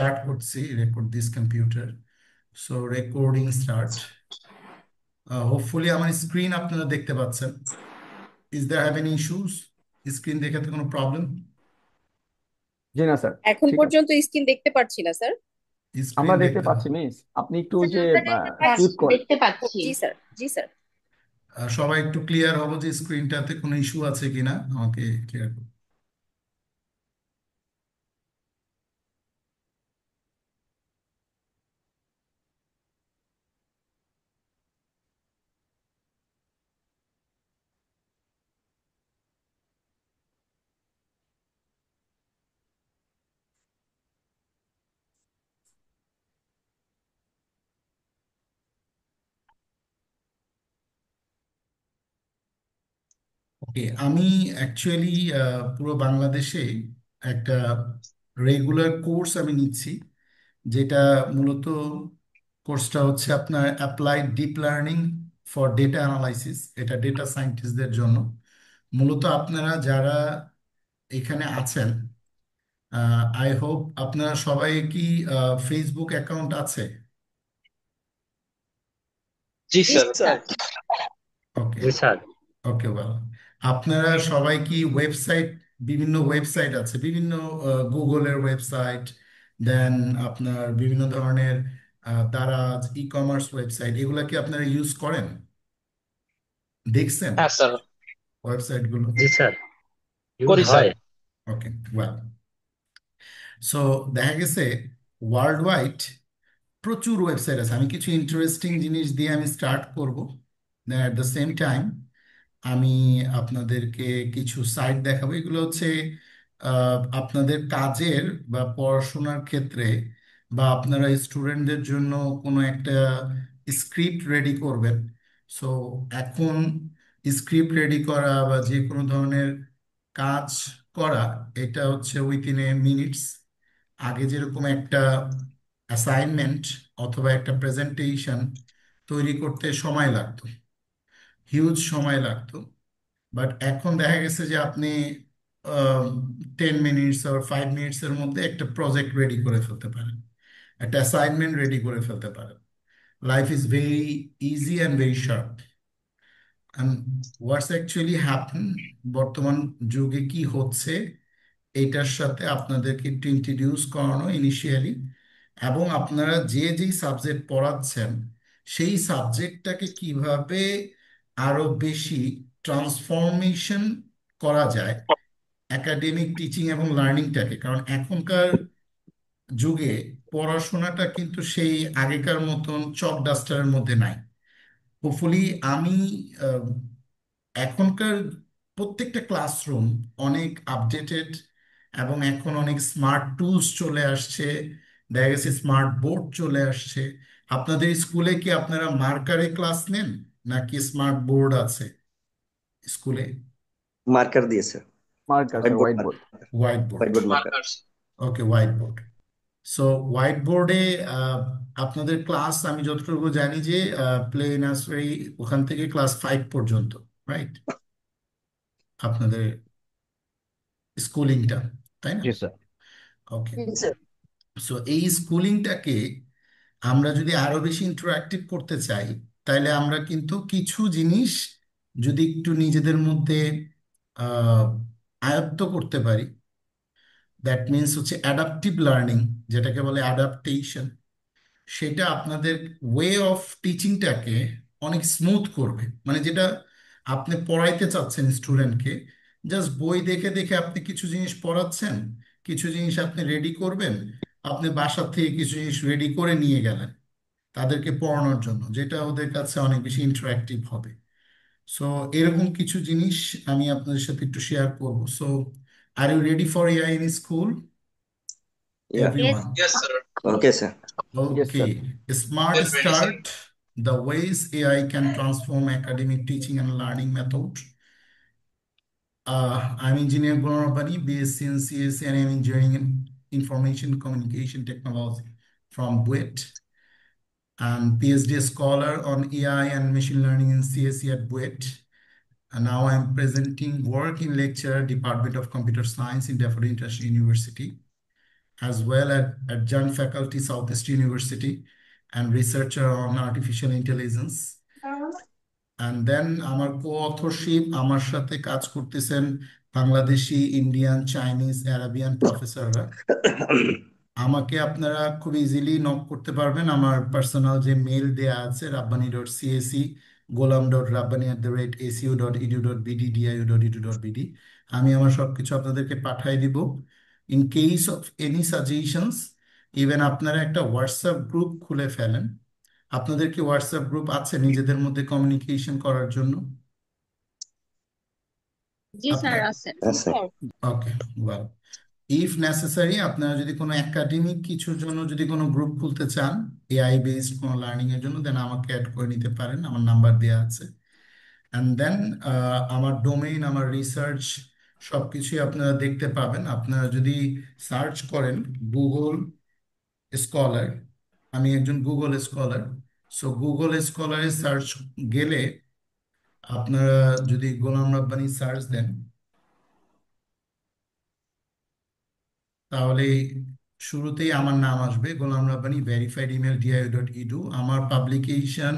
Start করছি record this computer. So recording start. Hopefully আমার screen আপনারা দেখতে পাচ্ছেন। Is there have any issues? Screen দেখাতে কোনো প্রবলেম? জি না স্যার। এখন ঠিক আছে, পর্যন্ত স্ক্রিন দেখতে পাচ্ছি না স্যার। স্ক্রিন আমরা দেখতে দেখতে পাচ্ছি মিস, আপনি একটু ওই স্যার যে আমরা দেখতে ক্লিক পাচ্ছি, করেন। দেখতে পাচ্ছি। জি স্যার, জি স্যার। সবাই একটু ক্লিয়ার হবো যে স্ক্রিনটাতে কোনো ইস্যু আছে কিনা আমাকে ক্লিয়ার করুন। ওকে, আমি অ্যাকচুয়ালি পুরো বাংলাদেশে একটা রেগুলার কোর্স আমি নিচ্ছি, যেটা মূলত কোর্সটা হচ্ছে আপনার applied deep learning for data analysis. এটা ডেটা সায়েন্টিস্টদের জন্য। মূলত আপনারা যারা এখানে আছেন, আই হোপ আপনারা সবাই কি ফেসবুক অ্যাকাউন্ট আছে? জি জি স্যার। স্যার। ওকে, জি স্যার। ওকে, ওয়েল। আপনারা সবাই কি ওয়েবসাইট, বিভিন্ন ওয়েবসাইট আছে, বিভিন্ন গুগলের ওয়েবসাইট, দেন আপনার বিভিন্ন ধরনের দারাজ ই কমার্স ওয়েবসাইট, এগুলা কি আপনারা ইউজ করেন? দেখছেন হ্যাঁ স্যার। ওয়েবসাইটগুলো? জি স্যার, ইউজ করি স্যার। হয়। ওকে, ওয়েল। সো দেখা গেছে ওয়ার্ল্ড ওয়াইড প্রচুর ওয়েবসাইট আছে। আমি কিছু ইন্টারেস্টিং জিনিস দিয়ে আমি স্টার্ট করব, অ্যাট দ্য সেম টাইম আমি আপনাদেরকে কিছু সাইট দেখাবো। এগুলো হচ্ছে আপনাদের কাজের বা পড়াশোনার ক্ষেত্রে, বা আপনারা স্টুডেন্টদের জন্য কোনো একটা স্ক্রিপ্ট রেডি করবেন। সো এখন স্ক্রিপ্ট রেডি করা বা যে কোনো ধরনের কাজ করা, এটা হচ্ছে উইথিন এ মিনিটস। আগে যেরকম একটা অ্যাসাইনমেন্ট অথবা একটা প্রেজেন্টেশন তৈরি করতে সময় লাগতো, হিউজ সময় লাগতো, বাট এখন দেখা গেছে যে আপনি 10 মিনিটস আর 5 মিনিটসের মধ্যে একটা প্রজেক্ট রেডি করে ফেলতে পারেন, একটা অ্যাসাইনমেন্ট রেডি করে ফেলতে পারেন। Life is very easy and very sharp. And what's actually happen, বর্তমান যুগে কি হচ্ছে, এইটার সাথে আপনাদেরকে একটু ইন্ট্রোডিউস করানো ইনিশিয়ালি, এবং আপনারা যে যেই সাবজেক্ট পড়াচ্ছেন সেই সাবজেক্টটাকে কিভাবে আরো বেশি ট্রান্সফরমেশন করা যায় একাডেমিক টিচিং এবং লার্নিংটাকে। কারণ এখনকার যুগে পড়াশোনাটা কিন্তু সেই আগেকার মতন চক ডাস্টারের মধ্যে নাই। হোপফুলি আমি আহ, এখনকার প্রত্যেকটা ক্লাসরুম অনেক আপডেটেড, এবং এখন অনেক স্মার্ট টুলস চলে আসছে। দেখা গেছে স্মার্ট বোর্ড চলে আসছে। আপনাদের স্কুলে কি আপনারা মার্কারে ক্লাস নেন, নাকি স্মার্ট বোর্ড আছে স্কুলে? মার্কার দিয়েছে। Marker white sir, board white board. Marker. White white board. Board marker. Markers. Okay, white board. So white বোর্ডে আপনাদের ক্লাস, আমি যতটুকু জানি যে প্লে নার্সারি ওখান থেকে ক্লাস 5 পর্যন্ত, রাইট? আপনাদের স্কুলিংটা, তাই না? জি স্যার। ওকে। জি স্যার। সো এই স্কুলিংটাকে আমরা যদি আরো বেশি ইন্টারাক্টিভ করতে চাই, তাহলে আমরা কিন্তু কিছু জিনিস যদি একটু নিজেদের মধ্যে আহ, আয়ত্ত করতে পারি, দ্যাট মিনস হচ্ছে অ্যাডাপটিভ লার্নিং, যেটাকে বলে অ্যাডাপ্টেশন। সেটা আপনাদের ওয়ে অফ টিচিংটাকে অনেক স্মুথ করবে। মানে যেটা আপনি পড়াইতে চাচ্ছেন স্টুডেন্টকে, জাস্ট বই দেখে দেখে আপনি কিছু জিনিস পড়াচ্ছেন, কিছু জিনিস আপনি রেডি করবেন, আপনি বাসা থেকে কিছু জিনিস রেডি করে নিয়ে গেলেন তাদেরকে পড়ানোর জন্য, যেটা ওদের কাছে অনেক বেশি ইন্টারাক্টিভ হবে। সো এরকম কিছু জিনিস আমি আপনাদের সাথে একটু শেয়ার করব। So are you ready for AI in school, yeah. Yes. Everyone? Yes sir. Okay sir. Yes sir. Okay, Smart Well ready, sir. Start, the ways AI can transform academic teaching and learning method. I'm Engineer Guru Rabbani, BSc in CSC, and I'm engineering in Information Communication Technology from BUET, and PhD scholar on AI and machine learning in CSC at BUET. And now I'm presenting work in lecture, Department of Computer Science in Daffodil International University. as well as adjunct faculty, Southeast University, and researcher on artificial intelligence. And then আমার co-authorship, আমার সাথে কাজ করতেছেন Bangladeshi, Indian, Chinese, Arabian প্রফেসররা। আমাকে আপনারা খুব easily knock করতে পারবেন। আমার পার্সোনাল যে মেল দেয়া আছে rabbani.csc golam.rabbani@acu.edu.bd diu.edu.bd, আমি আমার সবকিছু আপনাদেরকে পাঠাই দিব। In case of any suggestions, even আপনারা একটা হোয়াটসঅ্যাপ গ্রুপ খুলে ফেলেন। আপনাদের কি হোয়াটসঅ্যাপ গ্রুপ আছে নিজেদের মধ্যে কমিউনিকেশন করার জন্য? জি স্যার আপনার আছে আছে। ওকে, ওয়েল, ইফ নেসেসারি আপনারা যদি কোনো একাডেমিক কিছুর জন্য যদি কোনো গ্রুপ খুলতে চান, এআই বেসড কোনো লার্নিং এর জন্য, দেন আমাকে অ্যাড করে নিতে পারেন, আমার নাম্বার দেওয়া আছে। অ্যান্ড দেন আমার ডোমেইন, আমার রিসার্চ সবকিছুই আপনারা দেখতে পাবেন। আপনারা যদি সার্চ করেন গুগল স্কলার, আমি একজন গুগল স্কলার, সো গুগল স্কলারে সার্চ গেলে আপনারা যদি গোলাম রাব্বানি সার্চ দেন, তাহলে শুরুতেই আমার নাম আসবে, গোলাম রাব্বানি, ভেরিফাইড ইমেল diu.edu। আমার পাবলিকেশন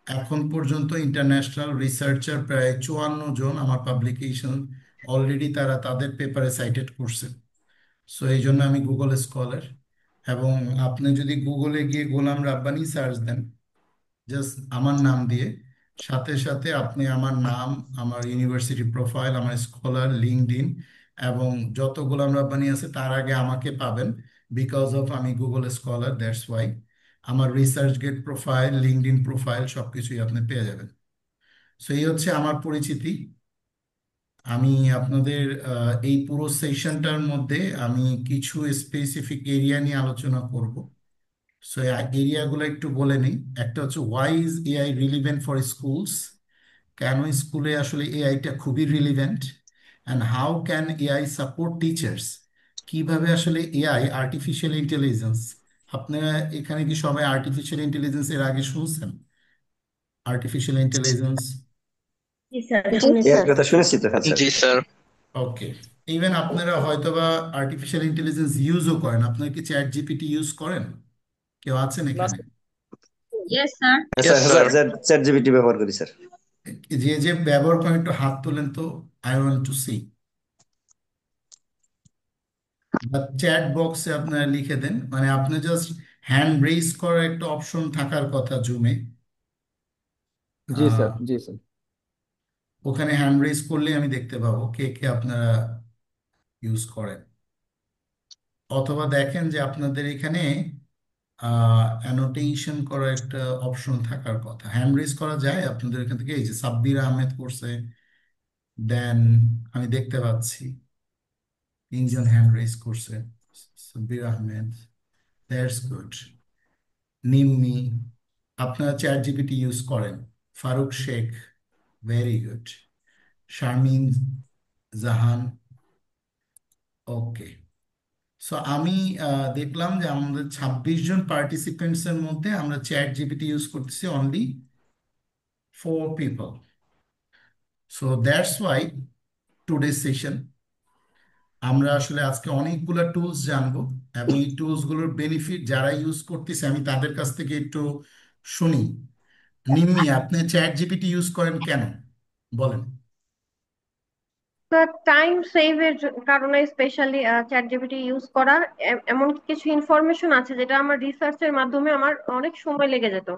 এখন পর্যন্ত ইন্টারন্যাশনাল রিসার্চার প্রায় 54 জন আমার পাবলিকেশন অলরেডি তারা তাদের পেপারে সাইটেড করছে। সো এই জন্য আমি গুগল স্কলার। এবং আপনি যদি গুগলে গিয়ে গোলাম রাব্বানি সার্চ দেন, জাস্ট আমার নাম দিয়ে, সাথে সাথে আপনি আমার নাম, আমার ইউনিভার্সিটি প্রোফাইল, আমার স্কলার, লিঙ্কডইন এবং যত গোলাম রাব্বানি আছে তার আগে আমাকে পাবেন। বিকজ অফ আমি গুগল স্কলার, দ্যাটস ওয়াই। আমার ResearchGate profile, LinkedIn profile সবকিছুই আপনি পেয়ে যাবেন। সো এই হচ্ছে আমার পরিচিতি। আমি আপনাদের এই পুরো সেশনটার মধ্যে আমি কিছু স্পেসিফিক এরিয়া নিয়ে আলোচনা করব। সো এরিয়াগুলো একটু বলে নিই। একটা হচ্ছে why is AI relevant for schools, কেন স্কুলে আসলে এআইটা খুবই relevant. And how can AI support teachers, কিভাবে আসলে এআই, আর্টিফিশিয়াল ইন্টেলিজেন্স, আপনারা এখানে কি সবাই আর্টিফিশিয়াল ইন্টেলিজেন্স এর আগে শুনছেন? আর্টিফিশিয়াল ইন্টেলিজেন্স, জি স্যার এর শুনেছি কথা শুনেছি তো, হ্যাঁ স্যার। জি স্যার। ওকে। ইভেন আপনারা হয়তোবা আর্টিফিশিয়াল ইন্টেলিজেন্স ইউজও করেন। আপনারা কি চ্যাট জিপিটি ইউজ করেন? কেউ আছেন এখানে? ইয়েস স্যার হ্যাঁ Yes, sir, sir. Chat GPT ব্যবহার করি স্যার। যে যে ব্যবহার করেন একটু হাত তোলেন তো, আই ওয়ান্ট টু সি। বা চ্যাট বক্সে আপনারা লিখে দেন, মানে আপনি জাস্ট হ্যান্ড রেইজ করার একটা অপশন থাকার কথা জুমে। জি স্যার, জি স্যার। ওখানে হ্যান্ড রেইজ করলে আমি দেখতে পাবো কে কে আপনারা ইউজ করেন। অথবা দেখেন যে আপনাদের এখানে অ্যানোটেশন করার একটা অপশন থাকার কথা, হ্যান্ড রেইজ করা যায় আপনাদের এখান থেকে। এই যে সাব্বির আহমেদ করছে, দেন আমি দেখতে পাচ্ছি 3 জন হ্যান্ড রেইজ করছে। Sabbir Ahmed, that's good. নিম্মি, আপনারা চ্যাট জিপিটি ইউজ করেন। Faruk Sheikh, very good. Sharmin Jahan, okay. So আমি দেখলাম যে আমাদের 26 জন পার্টিসিপেন্টস এর মধ্যে আমরা চ্যাট জিপিটি ইউজ করতেছি only 4 people. So that's why today session আমরা আসলে আজকে অনেকগুলো টুলস জানবো, এবং এই টুলস গুলোর বেনিফিট যারা ইউজ করতেছে আমি তাদের কাছ থেকে একটু শুনি। নিম্মি, আপনি চ্যাট জিপিটি ইউজ করেন কেন বলেন? স্যার টাইম সেভের কারণে স্পেশালি চ্যাট জিপিটি ইউজ করার এমন কিছু ইনফরমেশন আছে যেটা আমার রিসার্চের মাধ্যমে আমার অনেক সময় লেগে যেত।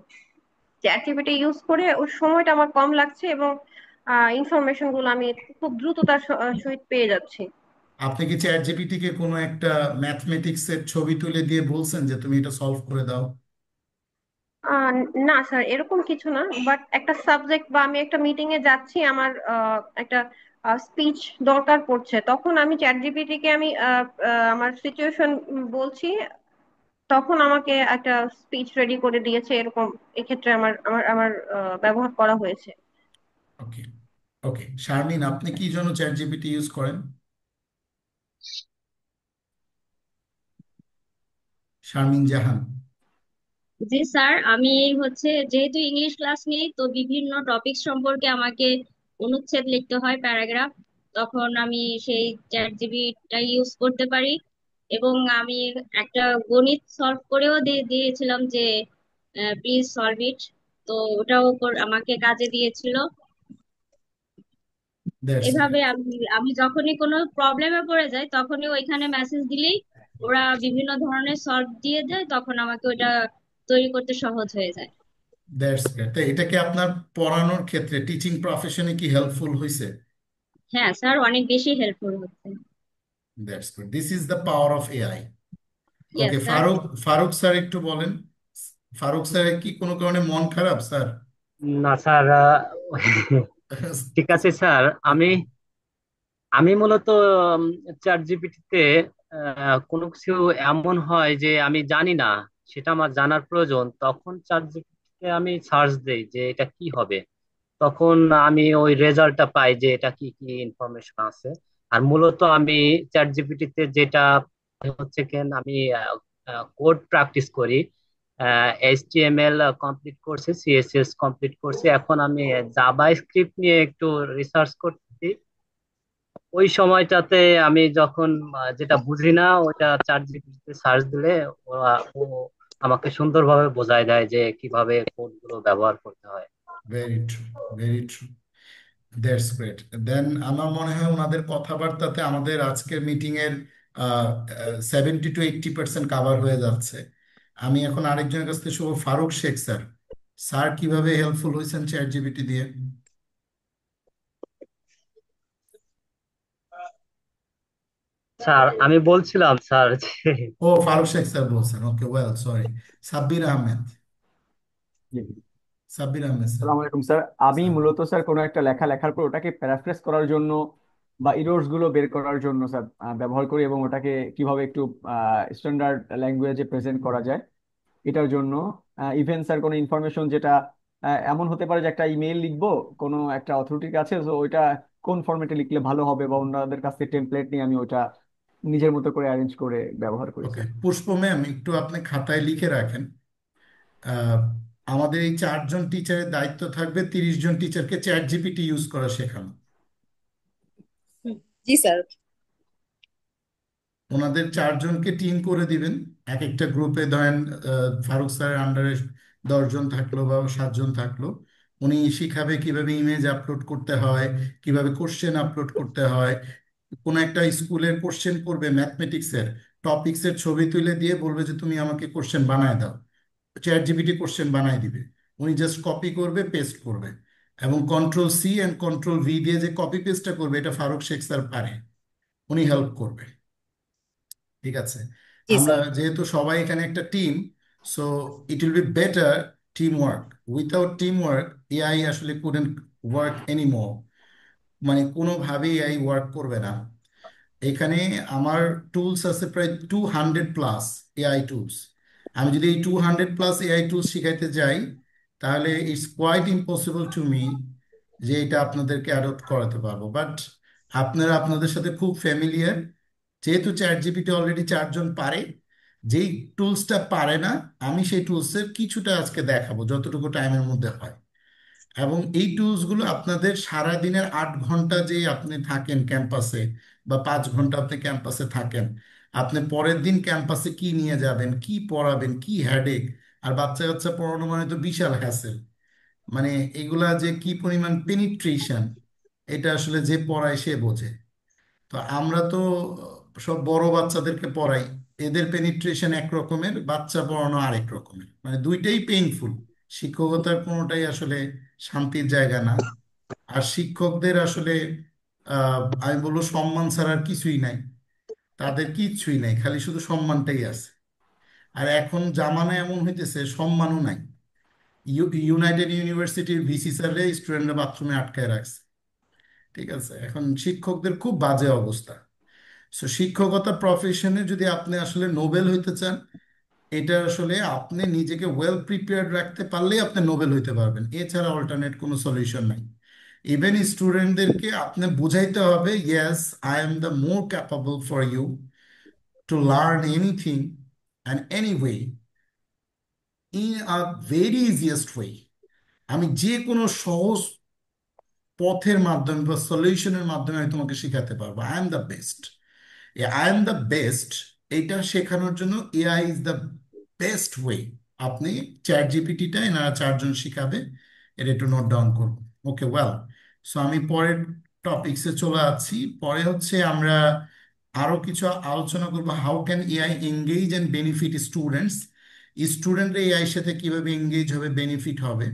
চ্যাট জিপিটি ইউজ করে ওই সময়টা আমার কম লাগছে এবং ইনফরমেশন গুলো আমি খুব দ্রুততার সহিত পেয়ে যাচ্ছি। আপনি কি চ্যাট জিপিটি কে কোনো একটা ম্যাথমেটিক্স এর ছবি তুলে দিয়ে বলছেন যে তুমি এটা সলভ করে দাও? আহ, না স্যার, এরকম কিছু না, বাট একটা সাবজেক্ট বা আমি একটা মিটিং এ যাচ্ছি, আমার একটা স্পিচ দরকার পড়ছে, তখন আমি চ্যাট জিপিটি কে আমি আমার সিচুয়েশন বলছি, তখন আমাকে একটা স্পিচ রেডি করে দিয়েছে। এরকম এক্ষেত্রে আমার আমার আমার ব্যবহার করা হয়েছে। ওকে, ওকে। শারমিন, আপনি কি জন্য চ্যাট জিপিটি ইউজ করেন? শারমিন জাহান। জি স্যার, আমি যেহেতু ইংলিশ ক্লাস নিই, তো বিভিন্ন টপিক সম্পর্কে আমাকে অনুচ্ছেদ লিখতে হয়, প্যারাগ্রাফ। তখন আমি সেই চ্যাট জিপিটা ইউজ করতে পারি এবং আমি একটা গণিত সলভ করেও দিয়েছিলাম যে প্লিজ সলভ ইট। তো ওটাও আমাকে কাজে দিয়েছিল। দ্যাটস এভাবে গ্রেট। আমি আমি যখনই কোনো প্রবলেমে পড়ে যাই তখনই ওইখানে মেসেজ দিলেই ওরা বিভিন্ন ধরনের সলভ দিয়ে দেয়, তখন আমাকে ওটা তৈরি করতে সহজ হয়ে যায়। That's great. তো এটা কি আপনার পড়ানোর ক্ষেত্রে টিচিং প্রফেশনে কি হেল্পফুল হয়েছে? হ্যাঁ স্যার, অনেক বেশি হেল্পফুল হচ্ছে। That's good. This is the power of AI. Yes okay, sir. Farooq Farooq sir একটু বলেন। ফারুক স্যারের কি কোনো কারণে মন খারাপ স্যার? না স্যার, ঠিক আছে স্যার। আমি আমি মূলত চ্যাট জিপিটিতে কোনো কিছু এমন হয় যে আমি জানি না, সেটা আমার জানার প্রয়োজন, তখন চ্যাট জিপিটিতে আমি সার্চ দেই যে এটা কি হবে। তখন আমি ওই রেজাল্টটা পাই যে এটা কি কি ইনফরমেশন আছে। আর মূলত আমি চ্যাট জিপিটিতে যেটা হচ্ছে কেন, আমি কোড প্র্যাকটিস করি। এইচটিএমএল কমপ্লিট করছি, সিএসএস কমপ্লিট করছি, এখন আমি জাভা স্ক্রিপ্ট নিয়ে একটু রিসার্চ করছি। ওই সময়টাতে আমি যখন যেটা বুঝি না ওটা চ্যাট জিপিটিতে সার্চ দিলে ও আমাকে সুন্দরভাবে বোঝায় দেয় যে কিভাবে কোড গুলো ব্যবহার করতে হয়। Very true, very true. That's great. Then আমার মনে হয় ওনাদের কথাবার্তাতে আমাদের আজকের মিটিং এর 70 to 80% কাভার হয়ে যাচ্ছে। আমি এখন আরেকজনের কাছ থেকে শুভ, ফারুক শেখ স্যার। স্যার কিভাবে হেল্পফুল হয়েছেন চ্যাট জিপিটি দিয়ে? স্যার আমি বলছিলাম স্যার যে ও, ফারুক শেখ স্যার বলছেন, ওকে, ওয়েল, সরি। সাব্বির আহমেদ। জি। সাব্বির আহমেদ স্যার। সালাম আলাইকুম স্যার। আমি স্যার, মূলত স্যার কোনো একটা লেখা লেখার পর ওটাকে প্যারাফ্রেজ করার জন্য বা ইরোর্স গুলো বের করার জন্য স্যার ব্যবহার করি, এবং ওটাকে কিভাবে একটু স্ট্যান্ডার্ড ল্যাঙ্গুয়েজে প্রেজেন্ট করা যায় এটার জন্য। ইভেন স্যার কোনো ইনফরমেশন যেটা এমন হতে পারে যে একটা ইমেল লিখবো কোনো একটা অথরিটির কাছে, তো ওইটা কোন ফরম্যাটে লিখলে ভালো হবে বা ওনাদের কাছ থেকে টেমপ্লেট নিয়ে আমি ওটা নিজের মতো করে অ্যারেঞ্জ করে ব্যবহার করি ওকে, স্যার। পুষ্প ম্যাম একটু আপনি খাতায় লিখে রাখেন। আহ, আমাদের এই 4 জন টিচারের দায়িত্ব থাকবে 30 জন টিচারকে চ্যাট জিপিটি ইউজ করা শেখানো। জি স্যার। ওনাদের 4 জনকে টিম করে দিবেন। এক একটা গ্রুপে ধরেন ফারুক স্যারের আন্ডারে 10 জন থাকলো বা 7 জন থাকলো। উনি শিখাবে কিভাবে ইমেজ আপলোড করতে হয়, কিভাবে কোশ্চেন আপলোড করতে হয়। কোনো একটা স্কুলের কোশ্চেন করবে ম্যাথমেটিক্সের, টপিক্সের ছবি তুলে দিয়ে বলবে যে তুমি আমাকে কোশ্চেন বানায় দাও। চ্যাট জিপিটি কোশ্চেন বানায় দিবে। উনি জাস্ট কপি করবে, পেস্ট করবে, এবং control C and control V দিয়ে যে কপি পেস্টটা করবে এটা ফারুক শেখ স্যার পারে। উনি হেল্প করবে। ঠিক আছে? জি আমরা স্যার। যেহেতু সবাই এখানে একটা team, so it will be better team work. Without team work AI আসলে কুডেন্ট ওয়ার্ক এনিমোর। মানে কোনোভাবেই এআই ওয়ার্ক করবে না। এখানে আমার টুলস আছে প্রায় 200+ এআই টুলস। আমি যদি এই 200+ এআই টুলস শিখাইতে যাই, তাহলে it's quite impossible to me যে এটা আপনাদেরকে অ্যাডপ্ট করাতে পারবো। বাট আপনারা আপনাদের সাথে খুব ফ্যামিলিয়ার। যেহেতু চ্যাট জিপিটি অলরেডি 4 জন পারে, যেই টুলসটা পারে না আমি সেই টুলসের কিছুটা আজকে দেখাবো যতটুকু টাইমের মধ্যে হয়। এবং এই টুলসগুলো আপনাদের সারা দিনের 8 ঘন্টা যে আপনি থাকেন ক্যাম্পাসে, বা 5 ঘন্টা আপনি ক্যাম্পাসে থাকেন, আপনি পরের দিন ক্যাম্পাসে কি নিয়ে যাবেন, কি পড়াবেন, কি হেডেক। আর বাচ্চা কাচ্চা পড়ানো মানে তো বিশাল হ্যাসেল। মানে এগুলা যে কি পরিমাণ পেনিট্রেশন, এটা আসলে যে পড়ায় সে বোঝে। তো আমরা তো সব বড় বাচ্চাদেরকে পড়াই, এদের পেনিট্রেশন এক রকমের, বাচ্চা পড়ানো আরেক রকমের, মানে দুইটাই পেইনফুল। শিক্ষকতার কোনোটাই আসলে শান্তির জায়গা না। আর শিক্ষকদের আসলে আমি বলবো সম্মান ছাড়া আর কিছুই নাই। তাদের কিচ্ছুই নাই, খালি শুধু সম্মানটাই আছে। আর এখন জামানা এমন হইতেছে সম্মানও নাই। ইউনাইটেড ইউনিভার্সিটির ভিসি স্যারে স্টুডেন্টরা বাথরুমে আটকায় রাখছে। ঠিক আছে, এখন শিক্ষকদের খুব বাজে অবস্থা। সো শিক্ষকতা প্রফেশনে যদি আপনি আসলে নোবেল হইতে চান, এটা আসলে আপনি নিজেকে ওয়েল প্রিপেয়ার্ড রাখতে পারলেই আপনি নোবেল হইতে পারবেন। এছাড়া অল্টারনেট কোনো সলিউশন নাই। ইভেন স্টুডেন্টদেরকে আপনি বুঝাইতে হবে, yes, I am the more capable for you to learn anything and any way in a very easiest way. আমি যে কোনো সহজ পথের মাধ্যমে বা সলিউশনের মাধ্যমে আমি তোমাকে শেখাতে পারবো। I am the best. I am the best, এইটা শেখানোর জন্য AI is the best way. আপনি চ্যাট জিপিটিটা এনারা চারজন শিখাবে, এটা একটু নোট ডাউন করবো। ওকে, ওয়েল, সো আমি পরের টপিকসে চলে যাচ্ছি। পরে হচ্ছে আমরা আরো কিছু আলোচনা করবো, how can AI engage and benefit students. স্টুডেন্টরা এআই সাথে কিভাবে এঙ্গেজ হবে, বেনিফিট হবে।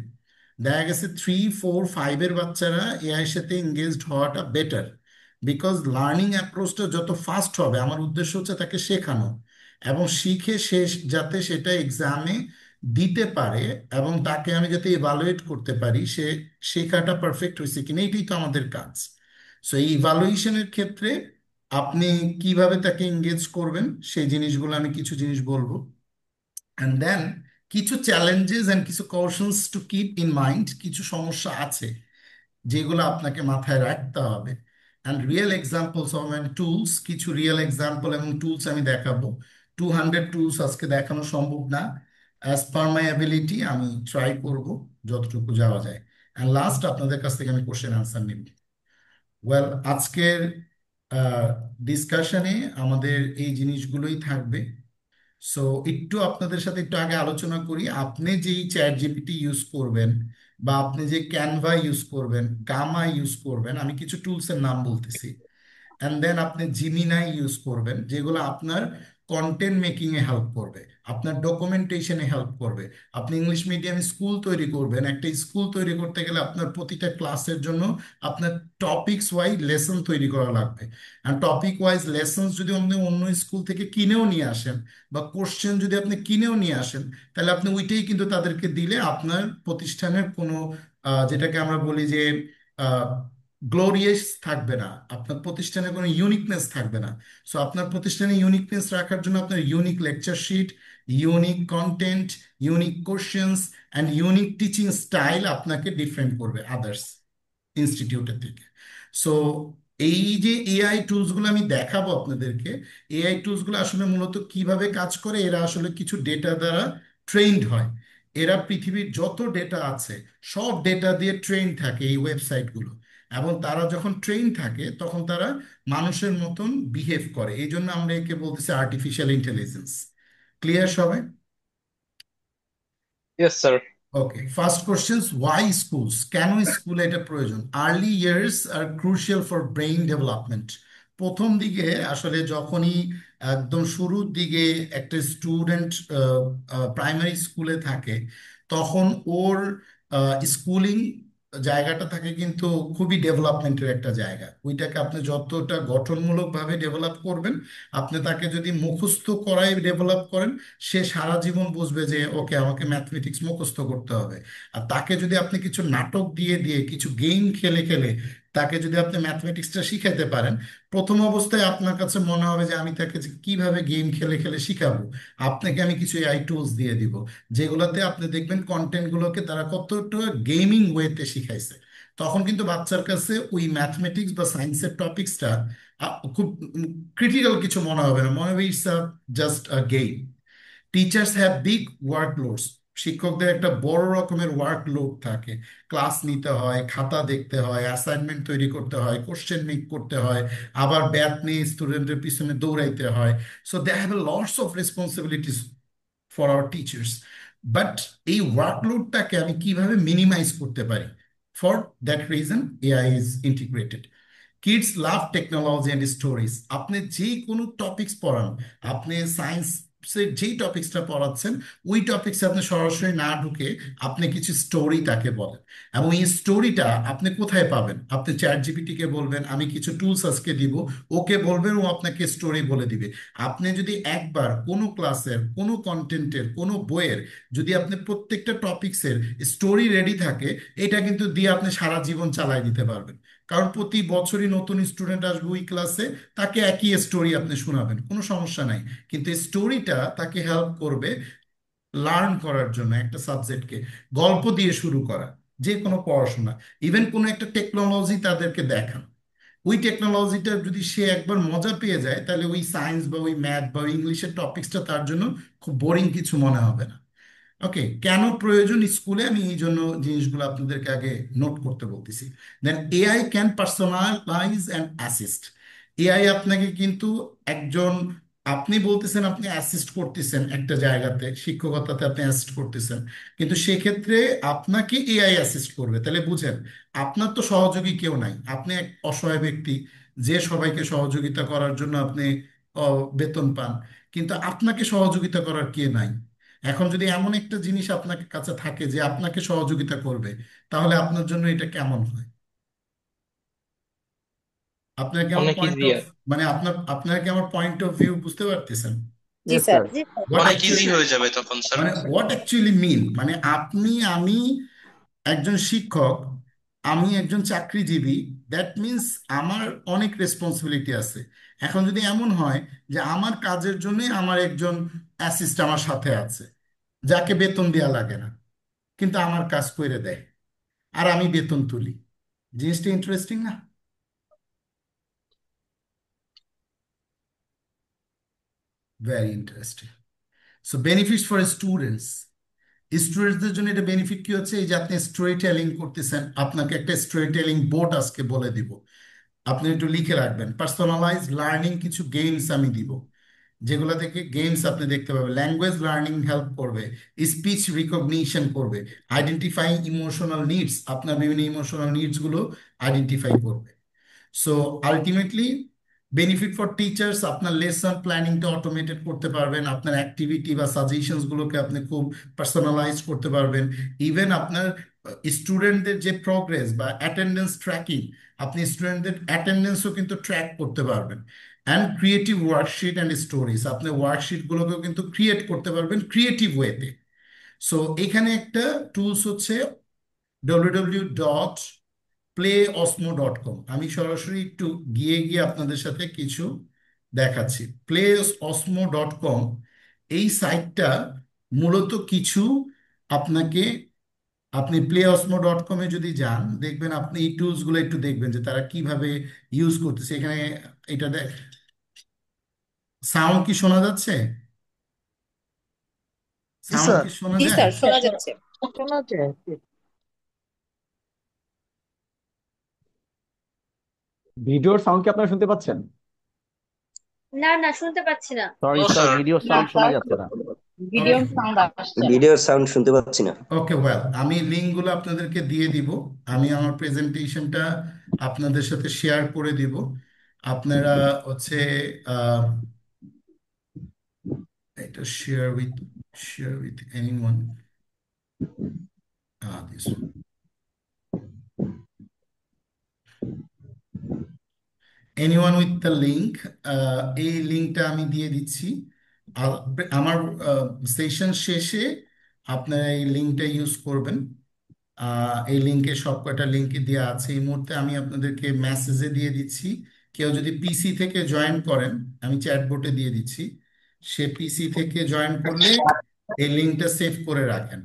দেখা গেছে 3, 4, 5-এর বাচ্চারা এআই এর সাথে এঙ্গেজড হওয়াটা বেটার, বিকজ লার্নিং অ্যাপ্রোচটা যত ফাস্ট হবে, আমার উদ্দেশ্য হচ্ছে তাকে শেখানো এবং শিখে শেষ যাতে সেটা এক্সামে দিতে পারে এবং তাকে আমি যাতে ইভালুয়েট করতে পারি সে শেখাটা পারফেক্ট হয়েছে কিনা, এটাই তো আমাদের কাজ। সো এই ইভালুয়েশনের ক্ষেত্রে আপনি কিভাবে তাকে এঙ্গেজ করবেন সেই জিনিসগুলো আমি কিছু জিনিস বলবো। অ্যান্ড দেন কিছু চ্যালেঞ্জেস অ্যান্ড কিছু কশনস টু কিপ ইন মাইন্ড, কিছু সমস্যা আছে যেগুলো আপনাকে মাথায় রাখতে হবে। And real examples of and tools, কিছু রিয়েল এক্সাম্পল এবং টুলস আমি দেখাবো। 200 টুলস আজকে দেখানো সম্ভব না, অ্যাজ পার মাই অ্যাবিলিটি আমি ট্রাই করব যতটুকু যাওয়া যায়। অ্যান্ড লাস্ট আপনাদের কাছ থেকে আমি কোশ্চেন আনসার নিব। ওয়েল, আজকের ডিসকাশনে আমাদের এই জিনিসগুলোই থাকবে। সো একটু আপনাদের সাথে একটু আগে আলোচনা করি, আপনি যেই চ্যাট জিপিটি ইউজ করবেন বা আপনি যে ক্যানভা ইউজ করবেন, গামা ইউজ করবেন, আমি কিছু টুলসের নাম বলতেছি। অ্যান্ড দেন আপনি জিমিনাই ইউজ করবেন, যেগুলো আপনার কন্টেন্ট মেকিং এ হেল্প করবে, আপনার ডকুমেন্টেশনে হেল্প করবে। আপনি ইংলিশ মিডিয়াম স্কুল তৈরি করবেন, একটা স্কুল তৈরি করতে গেলে আপনার প্রতিটা ক্লাসের জন্য আপনার টপিকস ওয়াইজ লেসন তৈরি করা লাগবে। আর টপিক ওয়াইজ লেসন যদি আপনি অন্য স্কুল থেকে কিনেও নিয়ে আসেন বা কোশ্চেন যদি আপনি কিনেও নিয়ে আসেন, তাহলে আপনি ওইটাই কিন্তু তাদেরকে দিলে আপনার প্রতিষ্ঠানের কোনো যেটাকে আমরা বলি যে গ্লোরিয়াস থাকবে না, আপনার প্রতিষ্ঠানে কোনো ইউনিকনেস থাকবে না। সো আপনার প্রতিষ্ঠানে ইউনিকনেস রাখার জন্য আপনার unique lecture sheet, unique content, unique questions and unique teaching style আপনাকে ডিফারেন্ট করবে আদার্স ইনস্টিটিউটের থেকে। সো এই যে এআই টুলসগুলো আমি দেখাবো আপনাদেরকে, এআই টুলসগুলো আসলে মূলত কিভাবে কাজ করে, এরা আসলে কিছু ডেটা দ্বারা ট্রেইনড হয়। এরা পৃথিবীর যত ডেটা আছে সব ডেটা দিয়ে ট্রেন থাকে এই ওয়েবসাইটগুলো, এবং তারা যখন ট্রেন থাকে তখন তারা মানুষের মতন বিহেভ করে। এই জন্য আমরা একে বলতেছি আর্টিফিশিয়াল ইন্টেলিজেন্স। ক্লিয়ার সবাই? Yes, sir. Okay, first question, why schools, কেন স্কুলে এটা প্রয়োজন? Early years are crucial for brain development. প্রথম দিকে আসলে যখনই একদম শুরুর দিকে একটা স্টুডেন্ট প্রাইমারি স্কুলে থাকে, তখন ওর স্কুলিং জায়গাটা থাকে কিন্তু খুবই ডেভেলপমেন্টের একটা জায়গা। ওইটাকে আপনি যতটা গঠনমূলকভাবে ডেভেলপ করবেন, আপনি তাকে যদি মুখস্থ করাই ডেভেলপ করেন, সে সারা জীবন বুঝবে যে ওকে আমাকে ম্যাথমেটিক্স মুখস্থ করতে হবে। আর তাকে যদি আপনি কিছু নাটক দিয়ে দিয়ে কিছু গেম খেলে খেলে তাকে যদি আপনি ম্যাথমেটিক্সটা শিখাতে পারেন, প্রথম অবস্থায় আপনার কাছে মনে হবে যে আমি তাকে যে কিভাবে গেম খেলে খেলে শিখাবো, আপনাকে আমি কিছু এআই টুলস দিয়ে দিব যেগুলোতে আপনি দেখবেন কন্টেন্টগুলোকে তারা কতটা গেমিং ওয়েতে শিখাইছে। তখন কিন্তু বাচ্চার কাছে ওই ম্যাথমেটিক্স বা সায়েন্সের টপিক্সটা খুব ক্রিটিক্যাল কিছু মনে হবে না, মনে হবে it's just a game. Teachers have big workloads, শিক্ষকদের একটা বড় রকমের ওয়ার্কলোড থাকে, ক্লাস নিতে হয়, খাতা দেখতে হয়, অ্যাসাইনমেন্ট তৈরি করতে হয়, কোশ্চেন মেক করতে হয়, আবার ব্যাথ নিয়ে স্টুডেন্টের পিছনে দৌড়াইতে হয়। So they have a lots of responsibilities for our teachers. But এই ওয়ার্কলোডটাকে আমি কিভাবে মিনিমাইজ করতে পারি? For that reason AI is integrated. Kids love technology and stories. আপনি যে কোনো টপিকস পড়ান, আপনি সায়েন্সের যেই টপিক্সটা পড়াচ্ছেন ওই টপিক্সে আপনি সরাসরি না ঢুকে আপনি কিছু স্টোরি তাকে বলেন, এবং এই স্টোরিটা আপনি কোথায় পাবেন? আপনি চ্যাট জিপিটিকে বলবেন আমি কিছু টুলস আজকে দিব, ওকে বলবেন, ও আপনাকে স্টোরি বলে দিবে। আপনি যদি একবার কোনো ক্লাসের কোনো কন্টেন্টের কোনো বইয়ের যদি আপনি প্রত্যেকটা টপিক্সের স্টোরি রেডি থাকে, এটা কিন্তু দিয়ে আপনি সারা জীবন চালাই দিতে পারবেন। কারণ প্রতি বছরই নতুন স্টুডেন্ট আসবে ওই ক্লাসে, তাকে একই স্টোরি আপনি শোনাবেন, কোনো সমস্যা নাই। কিন্তু স্টোরিটা তাকে হেল্প করবে লার্ন করার জন্য, একটা সাবজেক্টকে গল্প দিয়ে শুরু করা, যে কোনো পড়াশোনা, ইভেন কোনো একটা টেকনোলজি তাদেরকে দেখান। ওই টেকনোলজিটা যদি সে একবার মজা পেয়ে যায়, তাহলে ওই সায়েন্স বা ওই ম্যাথ বা ওই ইংলিশের টপিক্সটা তার জন্য খুব বোরিং কিছু মনে হবে না। ওকে, কেন প্রয়োজন স্কুলে, আমি এই জন্য জিনিসগুলো আপনাদেরকে আগে নোট করতে বলতেছি। Then AI can personalize and assist. AI আপনাকে কিন্তু একজন আপনি বলতেছেন আপনি অ্যাসিস্ট করতেছেন একটা জায়গাতে, শিক্ষকতাতে আপনি অ্যাসিস্ট করতেছেন, কিন্তু সেক্ষেত্রে আপনাকে এআই অ্যাসিস্ট করবে। তাহলে বুঝেন, আপনার তো সহযোগী কেউ নাই, আপনি এক অসহায় ব্যক্তি যে সবাইকে সহযোগিতা করার জন্য আপনি বেতন পান, কিন্তু আপনাকে সহযোগিতা করার কে নাই। এখন যদি এমন একটা জিনিস আপনার কাছে থাকে যে আপনাকে সহযোগিতা করবে, তাহলে আপনার জন্য এটা কেমন হয়? আপনার কি আমার অনেক পয়েন্ট ইজি। অফ মানে আপনার কি আমার পয়েন্ট অফ ভিউ বুঝতে পারতেছেন? জি স্যার। হোয়াট অনেক ইজি অ্যাকচুয়ালি হয়ে যাবে তখন স্যার। মানে হোয়াট অ্যাকচুয়ালি মিন, মানে আপনি আমি একজন শিক্ষক, আমি একজন চাকরিজীবী, দ্যাট মিন্স আমার অনেক রেসপন্সিবিলিটি আছে। এখন যদি এমন হয় যে আমার কাজের জন্য আমার একজন অ্যাসিস্ট আমার সাথে আছে, যাকে বেতন দেওয়া লাগে না, কিন্তু আমার কাজ করে দেয়, আর আমি বেতন তুলি, জিনিসটা ইন্টারেস্টিং না? Very interesting. So benefits for students, স্টুডেন্টসদের জন্য এটা বেনিফিট কি হচ্ছে, এই যে আপনি স্টোরি টেলিং করতেছেন, আপনাকে একটা স্টোরি টেলিং বোর্ড আজকে বলে দিব, আপনি একটু লিখে রাখবেন। পার্সোনালাইজ লার্নিং কিছু গেমস আমি দিব, যেগুলো থেকে গেমস আপনি দেখতে পাবেন, ল্যাঙ্গুয়েজ লার্নিং হেল্প করবে, স্পিচ রিকগনিশন করবে, আইডেন্টিফাইং ইমোশনাল নিডস, আপনার বিভিন্ন ইমোশনাল নিডসগুলো আইডেন্টিফাই করবে। So ultimately benefit for teachers, আপনার লেসন প্ল্যানিংটা অটোমেটেড করতে পারবেন, আপনার অ্যাক্টিভিটি বা সাজেশনস গুলোকে আপনি খুব পার্সোনালাইজ করতে পারবেন। ইভেন আপনার স্টুডেন্টদের যে প্রোগ্রেস বা অ্যাটেন্ডেন্স ট্র্যাকিং, আপনি স্টুডেন্টদের অ্যাটেন্ডেন্সও কিন্তু ট্র্যাক করতে পারবেন। And creative worksheet and stories, আপনি ওয়ার্কশিটগুলোকেও কিন্তু ক্রিয়েট করতে পারবেন ক্রিয়েটিভ ওয়েতে। সো এখানে একটা টুলস হচ্ছে www.playosmo.com। আমি সরাসরি একটু গিয়ে গিয়ে আপনাদের সাথে কিছু দেখাচ্ছি। playosmo.com এই সাইটটা মূলত কিছু আপনাকে, আপনি playosmo.com এ যদি যান, দেখবেন আপনি এই টুলস গুলো একটু দেখবেন যে তারা কিভাবে ইউজ করতেছে। এখানে এটা সাউন্ড কি শোনা যাচ্ছে? জি সাউন্ড স্যার। কি শোনা জি যায়? স্যার, শোনা যাচ্ছে। শোনা যাচ্ছে। ভিডিওর সাউন্ড কি আপনারা শুনতে পাচ্ছেন? না না, শুনতে পাচ্ছি না। Sorry no sir, sir. Video না সাউন্ড শোনা স্যার, যাচ্ছে না। ভিডিওর ওকে সাউন্ড আসছে না। ভিডিওর সাউন্ড শুনতে পাচ্ছি না। ওকে, ওয়েল, আমি লিঙ্কগুলো আপনাদেরকে দিয়ে দিব, আমি আমার প্রেজেন্টেশনটা আপনাদের সাথে শেয়ার করে দিব। আপনারা হচ্ছে আহ, এটা share with anyone, this anyone with the link, এই লিঙ্কটা আমি দিয়ে দিচ্ছি। আর আমার সেশন শেষে আপনারা এই লিঙ্কটা ইউজ করবেন। এই লিঙ্কে সব কয়টা লিঙ্কে দেওয়া আছে, এই মুহূর্তে আমি আপনাদেরকে মেসেজে দিয়ে দিচ্ছি। কেউ যদি পিসি থেকে জয়েন করেন, আমি চ্যাটবোটে দিয়ে দিচ্ছি, সে পিসি থেকে জয়েন করলে এই লিঙ্কটা সেভ করে রাখেন।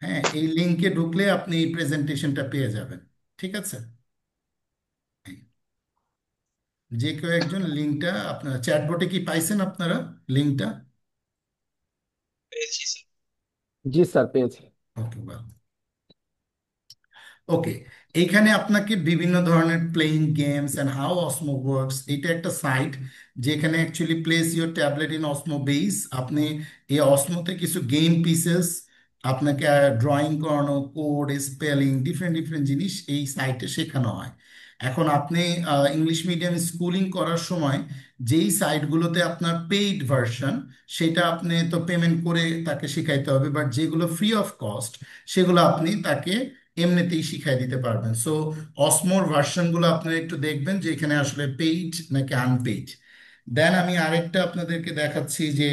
হ্যাঁ, এই লিঙ্কে ঢুকলে আপনি এই প্রেজেন্টেশনটা পেয়ে যাবেন। ঠিক আছে, যে কেউ একজন লিঙ্কটা, আপনারা চ্যাটবোটে কি পাইছেন আপনারা লিঙ্কটা? পেয়েছি স্যার। জি স্যার, পেয়েছি। ওকে, ওকে। এইখানে আপনাকে বিভিন্ন ধরনের playing games and how Osmo works, এটা একটা সাইট যেখানে actually place your tablet in Osmo base. আপনি এই অসমোতে কিছু গেম পিসেস, আপনাকে ড্রয়িং করানো, কোড স্পেলিং, ডিফারেন্ট ডিফারেন্ট জিনিস এই সাইটে শেখানো হয়। এখন আপনি ইংলিশ মিডিয়াম স্কুলিং করার সময় যেই সাইটগুলোতে আপনার পেইড ভার্সন, সেটা আপনি তো পেমেন্ট করে তাকে শেখাইতে হবে, বাট যেগুলো ফ্রি অফ কস্ট সেগুলো আপনি তাকে এমনিতেই শিখাই দিতে পারবেন। সো অসমোর ভার্সনগুলো আপনারা একটু দেখবেন যে এখানে আসলে পেইড নাকি আনপেইড। দেন আমি আরেকটা আপনাদেরকে দেখাচ্ছি যে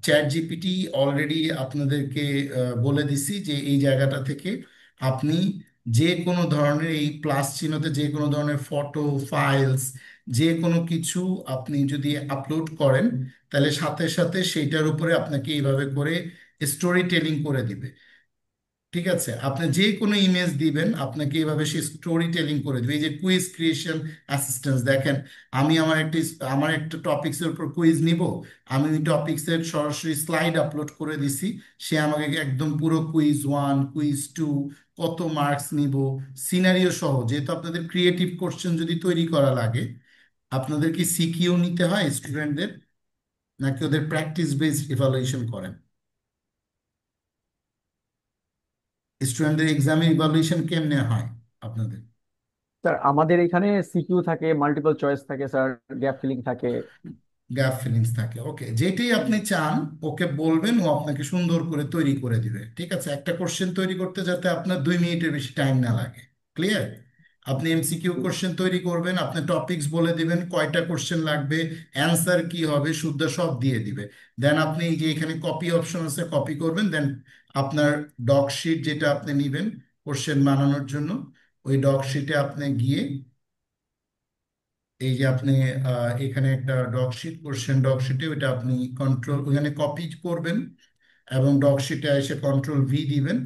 চ্যাট জিপিটি অলরেডি আপনাদেরকে বলে দিছি যে এই জায়গাটা থেকে আপনি যে কোনো ধরনের, এই প্লাস চিহ্নতে যে কোনো ধরনের ফটো, ফাইলস, যে কোনো কিছু আপনি যদি আপলোড করেন, তাহলে সাথে সাথে সেইটার উপরে আপনাকে এইভাবে করে স্টোরি টেলিং করে দিবে। ঠিক আছে, আপনি যে কোনো ইমেজ দিবেন, আপনাকে এভাবে সে স্টোরি টেলিং করে দেবে। এই যে কুইজ ক্রিয়েশন অ্যাসিস্ট্যান্স, দেখেন আমি আমার একটা টপিক্সের উপর কুইজ নিব, আমি ওই টপিক্সের সরাসরি স্লাইড আপলোড করে দিছি, সে আমাকে একদম পুরো কুইজ 1, কুইজ 2, কত মার্কস নিব, সিনারিও সহ। যেহেতু আপনাদের ক্রিয়েটিভ কোশ্চেন যদি তৈরি করা লাগে, আপনাদের কি সিকিউ নিতে হয় স্টুডেন্টদের, নাকি ওদের প্র্যাকটিস বেসড ইভালুয়েশন করেন? স্টুডেন্টদের এক্সামের ইভালুয়েশন কেমনে হয় আপনাদের? স্যার আমাদের এখানে সিকিউ থাকে, মাল্টিপল চয়েস থাকে স্যার, গ্যাপ ফিলিং থাকে। গ্যাপ ফিলিংস থাকে, ওকে। যেটাই আপনি চান ওকে বলবেন, ও আপনাকে সুন্দর করে তৈরি করে দিবে। ঠিক আছে, একটা কোশ্চেন তৈরি করতে যাতে আপনার 2 মিনিটের বেশি টাইম না লাগে। ক্লিয়ার? আপনি এমসিকিউ কোশ্চেন তৈরি করবেন, আপনি টপিকস বলে দিবেন কয়টা কোশ্চেন লাগবে, অ্যান্সার কি হবে, শুদ্ধ সব দিয়ে দিবে। দেন আপনি এই যে এখানে কপি অপশন আছে, কপি করবেন। দেন আপনার ডক শিট যেটা আপনি নেবেন কোশ্চেন বানানোর জন্য, ওই ডক শিটে আপনি গিয়ে এই যে আপনি এখানে একটা ডকশিট, কোশ্চেন ডকশিটে ওইটা আপনি কন্ট্রোল ওখানে কপি করবেন এবং ডকশিটে এসে কন্ট্রোল V দিবেন।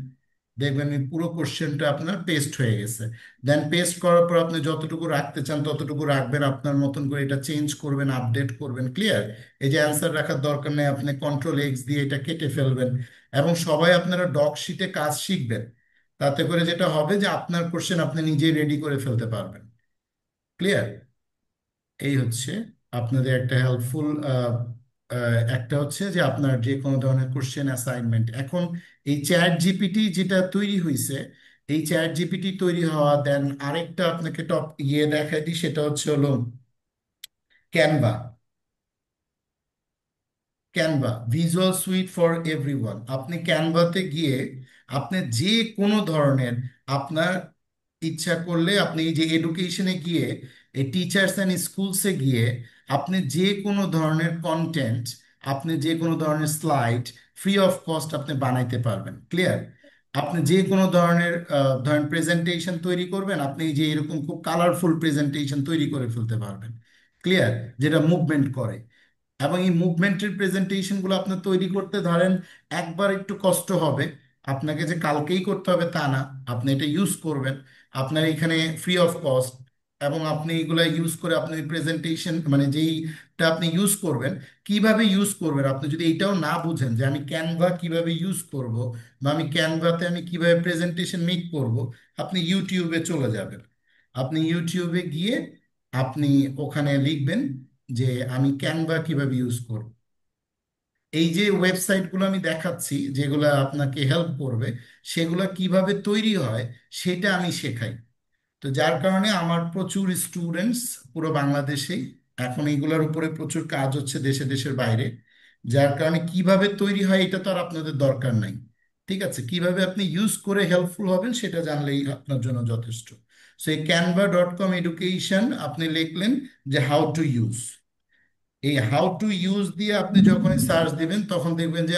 দেখবেন এই পুরো কোশ্চেনটা আপনার পেস্ট হয়ে গেছে। দেন পেস্ট করার পর আপনি যতটুকু রাখতে চান ততটুকু রাখবেন, আপনার মতন করে এটা চেঞ্জ করবেন, আপডেট করবেন। ক্লিয়ার? এই যে অ্যান্সার রাখার দরকার নেই, আপনি কন্ট্রোল X দিয়ে এটা কেটে ফেলবেন। এবং সবাই আপনারা ডকশিটে কাজ শিখবেন, তাতে করে যেটা হবে যে আপনার কোশ্চেন আপনি নিজেই রেডি করে ফেলতে পারবেন। ক্লিয়ার? এই হচ্ছে আপনাদের একটা হেল্পফুল একটা হচ্ছে যে আপনার যে কোনো ধরনের কোশ্চেন অ্যাসাইনমেন্ট। এখন এই চ্যাট জিপিটি যেটা তৈরি হয়েছে, এই চ্যাট জিপিটি তৈরি হওয়া, দেন আরেকটা আপনাকে টপ দেখাই দিই, সেটা হচ্ছে হলো Canva. Canva visual sweet for everyone. আপনি ক্যানভাতে গিয়ে আপনি যে কোনো ধরনের আপনার ইচ্ছা করলে আপনি এই যে এডুকেশনে গিয়ে এই টিচার্স অ্যান্ড স্কুলসে গিয়ে আপনি যে কোনো ধরনের কন্টেন্ট, আপনি যে কোনো ধরনের স্লাইড ফ্রি অফ কস্ট আপনি বানাইতে পারবেন। ক্লিয়ার? আপনি যে কোনো ধরনের ধরেন প্রেজেন্টেশন তৈরি করবেন, আপনি এই যে এরকম খুব কালারফুল প্রেজেন্টেশন তৈরি করে ফেলতে পারবেন। ক্লিয়ার? যেটা মুভমেন্ট করে। এবং এই মুভমেন্টের প্রেজেন্টেশনগুলো আপনার তৈরি করতে ধরেন একবার একটু কষ্ট হবে, আপনাকে যে কালকেই করতে হবে তা না। আপনি এটা ইউজ করবেন আপনার এখানে ফ্রি অফ কস্ট, এবং আপনি এগুলা ইউজ করে আপনি প্রেজেন্টেশন মানে যেইটা আপনি ইউজ করবেন, কিভাবে ইউজ করবেন আপনি যদি এইটাও না বুঝেন যে আমি ক্যানভা কিভাবে ইউজ করব বা আমি ক্যানভাতে আমি কিভাবে প্রেজেন্টেশন মেক করব, আপনি ইউটিউবে চলে যাবেন। আপনি ইউটিউবে গিয়ে আপনি ওখানে লিখবেন যে আমি ক্যানভা কিভাবে ইউজ করব। এই যে ওয়েবসাইটগুলো আমি দেখাচ্ছি যেগুলো আপনাকে হেল্প করবে, সেগুলো কিভাবে তৈরি হয় সেটা আমি শেখাই। তো যার কারণে আমার প্রচুর স্টুডেন্টস পুরো বাংলাদেশেই, এখন এইগুলোর উপরে প্রচুর কাজ হচ্ছে দেশে দেশের বাইরে। যার কারণে কিভাবে তৈরি হয় এটা তো আর আপনাদের দরকার নাই। ঠিক আছে, কিভাবে আপনি ইউজ করে হেল্পফুল হবেন সেটা জানলেই আপনার জন্য যথেষ্ট। সো এই canva.com এডুকেশন আপনি লিখলেন যে হাউ টু ইউজ। এই হাউ টু ইউজ দিয়ে আপনি যখন সার্চ দিবেন তখন দেখবেন যে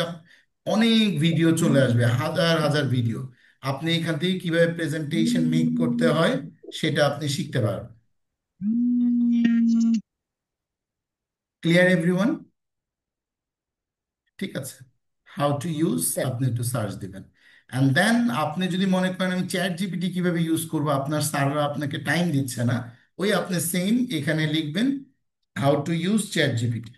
অনেক ভিডিও চলে আসবে, হাজার হাজার ভিডিও। আপনি এখান থেকে কিভাবে প্রেজেন্টেশন মেক করতে হয় সেটা আপনি শিখতে পারবেন। Clear everyone? ঠিক আছে, হাউ টু ইউজ স্যার আপনি একটু সার্চ দিবেন। অ্যান্ড দেন আপনি যদি মনে করেন আমি চ্যাট জিপিটি কিভাবে ইউজ করবো, আপনার স্যাররা আপনাকে টাইম দিচ্ছে না, ওই আপনি সেম এখানে লিখবেন how to use chat GPT.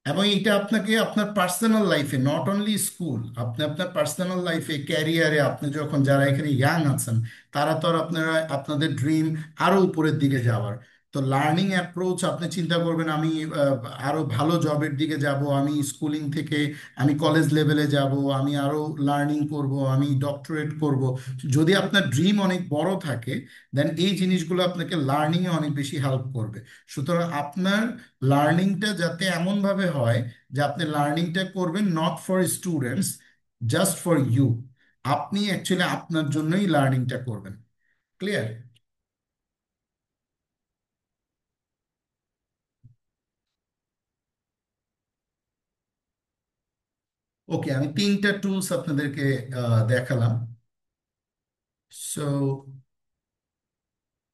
এবং এটা আপনাকে আপনার পার্সোনাল লাইফে, নট অনলি স্কুল, আপনি আপনার পার্সোনাল লাইফে, ক্যারিয়ারে, আপনি যখন যারা এখানে ইয়াং আছেন তারা তো আর আপনারা আপনাদের ড্রিম আরো উপরের দিকে যাওয়ার, তো লার্নিং অ্যাপ্রোচ আপনি চিন্তা করবেন আমি আরো ভালো জবের দিকে যাব, আমি স্কুলিং থেকে আমি কলেজ লেভেলে যাব, আমি আরো লার্নিং করব, আমি ডক্টরেট করব। যদি আপনার ড্রিম অনেক বড় থাকে দেন এই জিনিসগুলো আপনাকে লার্নিংয়ে অনেক বেশি হেল্প করবে। সুতরাং আপনার লার্নিংটা যাতে এমনভাবে হয় যে আপনি লার্নিংটা করবেন not for students, just for you. আপনি অ্যাকচুয়ালি আপনার জন্যই লার্নিংটা করবেন। ক্লিয়ার? ওকে, আমি 3টা টুলস আপনাদেরকে দেখালাম। সো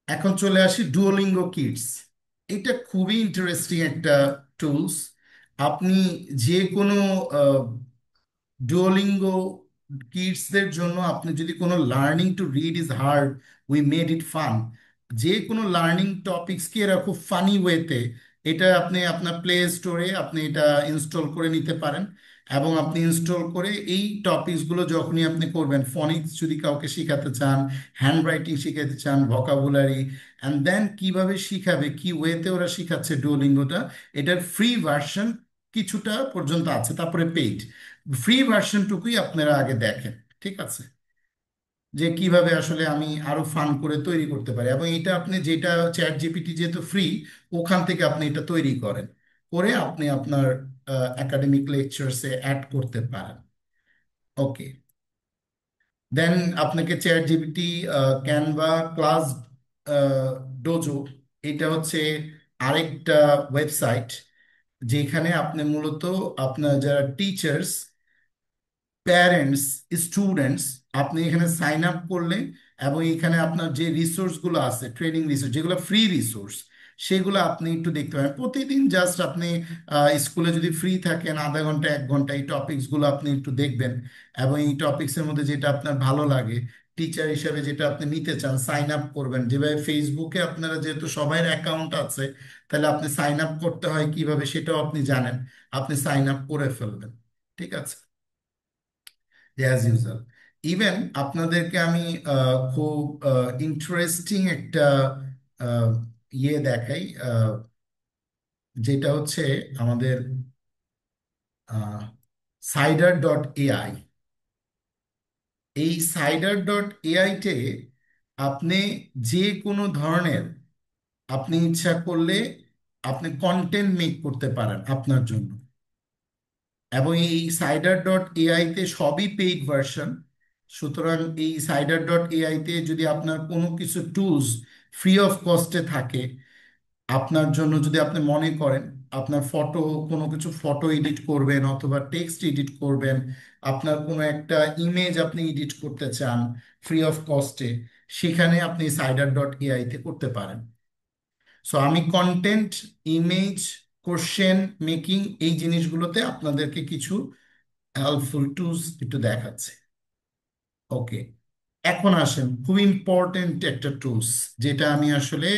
এখন চলে আসি ডুওলিঙ্গো কিডস। এটা খুবই ইন্টারেস্টিং একটা টুলস। আপনি যে কোনো ডুওলিঙ্গো কিডসদের জন্য আপনি যদি কোনো learning to read is hard we made it fun, যে কোনো লার্নিং টপিক্সকে এরা খুব ফানি ওয়েতে, এটা আপনি আপনার প্লে স্টোরে আপনি এটা ইনস্টল করে নিতে পারেন। এবং আপনি ইনস্টল করে এই টপিকসগুলো যখনই আপনি করবেন, ফনিক্স যদি কাউকে শেখাতে চান, হ্যান্ড রাইটিং শিখাতে চান, ভোকাবুলারি, অ্যান্ড দেন কিভাবে শিখাবে, কি ওয়েতে ওরা শিখাচ্ছে ডুওলিঙ্গোটা, এটার ফ্রি ভার্সন কিছুটা পর্যন্ত আছে, তারপরে পেইড। ফ্রি ভার্সনটুকুই আপনারা আগে দেখেন, ঠিক আছে, যে কিভাবে আসলে আমি আরো ফান করে তৈরি করতে পারি। এবং এটা আপনি যেটা চ্যাট জিপিটি যেহেতু ফ্রি, ওখান থেকে আপনি এটা তৈরি করেন, করে আপনি আপনার একাডেমিক লেকচারসে অ্যাড করতে পারেন। ওকে, দেন আপনাকে chat GPT, Canva, class dojo, এটা হচ্ছে আরেকটা ওয়েবসাইট যেখানে আপনি মূলত আপনার যারা টিচার্স, প্যারেন্টস, স্টুডেন্টস, আপনি এখানে সাইন আপ করলে এবং এখানে আপনার যে রিসোর্সগুলো আছে, ট্রেনিং রিসোর্স যেগুলো ফ্রি রিসোর্স, সেগুলো আপনি একটু দেখতে পারেন প্রতিদিন। জাস্ট আপনি স্কুলে যদি ফ্রি থাকেন, আধা ঘন্টা 1 ঘন্টা এই টপিকসগুলো আপনি একটু দেখবেন, এবং এই টপিকসের মধ্যে যেটা আপনার ভালো লাগে, টিচার হিসেবে যেটা আপনি নিতে চান, সাইন আপ করবেন। যেভাবে ফেসবুকে আপনারা যেহেতু সবার অ্যাকাউন্ট আছে, তাহলে আপনি সাইন আপ করতে হয় কিভাবে সেটাও আপনি জানেন, আপনি সাইন আপ করে ফেলবেন, ঠিক আছে, অ্যাজ ইউজুয়াল। ইভেন আপনাদেরকে আমি খুব ইন্টারেস্টিং একটা আহ, ইয়ে দেখাই, যেটা হচ্ছে আমাদের সাইডার.এআই। এই সাইডার.এআই-তে আপনি যে কোনো ধরনের, আপনি ইচ্ছা করলে আপনি কন্টেন্ট মেক করতে পারেন আপনার জন্য। এবং এই সাইডার.এআই-তে সবই পেইড ভার্সন। সুতরাং এই সাইডার.এআই-তে যদি আপনার কোনো কিছু টুলস ফ্রি অফ কস্টে থাকে আপনার জন্য, যদি আপনি মনে করেন আপনার ফটো, কোনো কিছু ফটো এডিট করবেন অথবা টেক্সট এডিট করবেন, আপনার কোনো একটা ইমেজ আপনি এডিট করতে চান ফ্রি অফ কস্টে, সেখানে আপনি সাইডার.এআই-তে করতে পারেন। সো আমি কন্টেন্ট, ইমেজ, কোশ্চেন মেকিং, এই জিনিসগুলোতে আপনাদেরকে কিছু হেল্পফুল টুলস একটু দেখাচ্ছে। ওকে, এখন আসেন খুব ইম্পর্টেন্ট একটা টুলস, যেটা আমি আসলে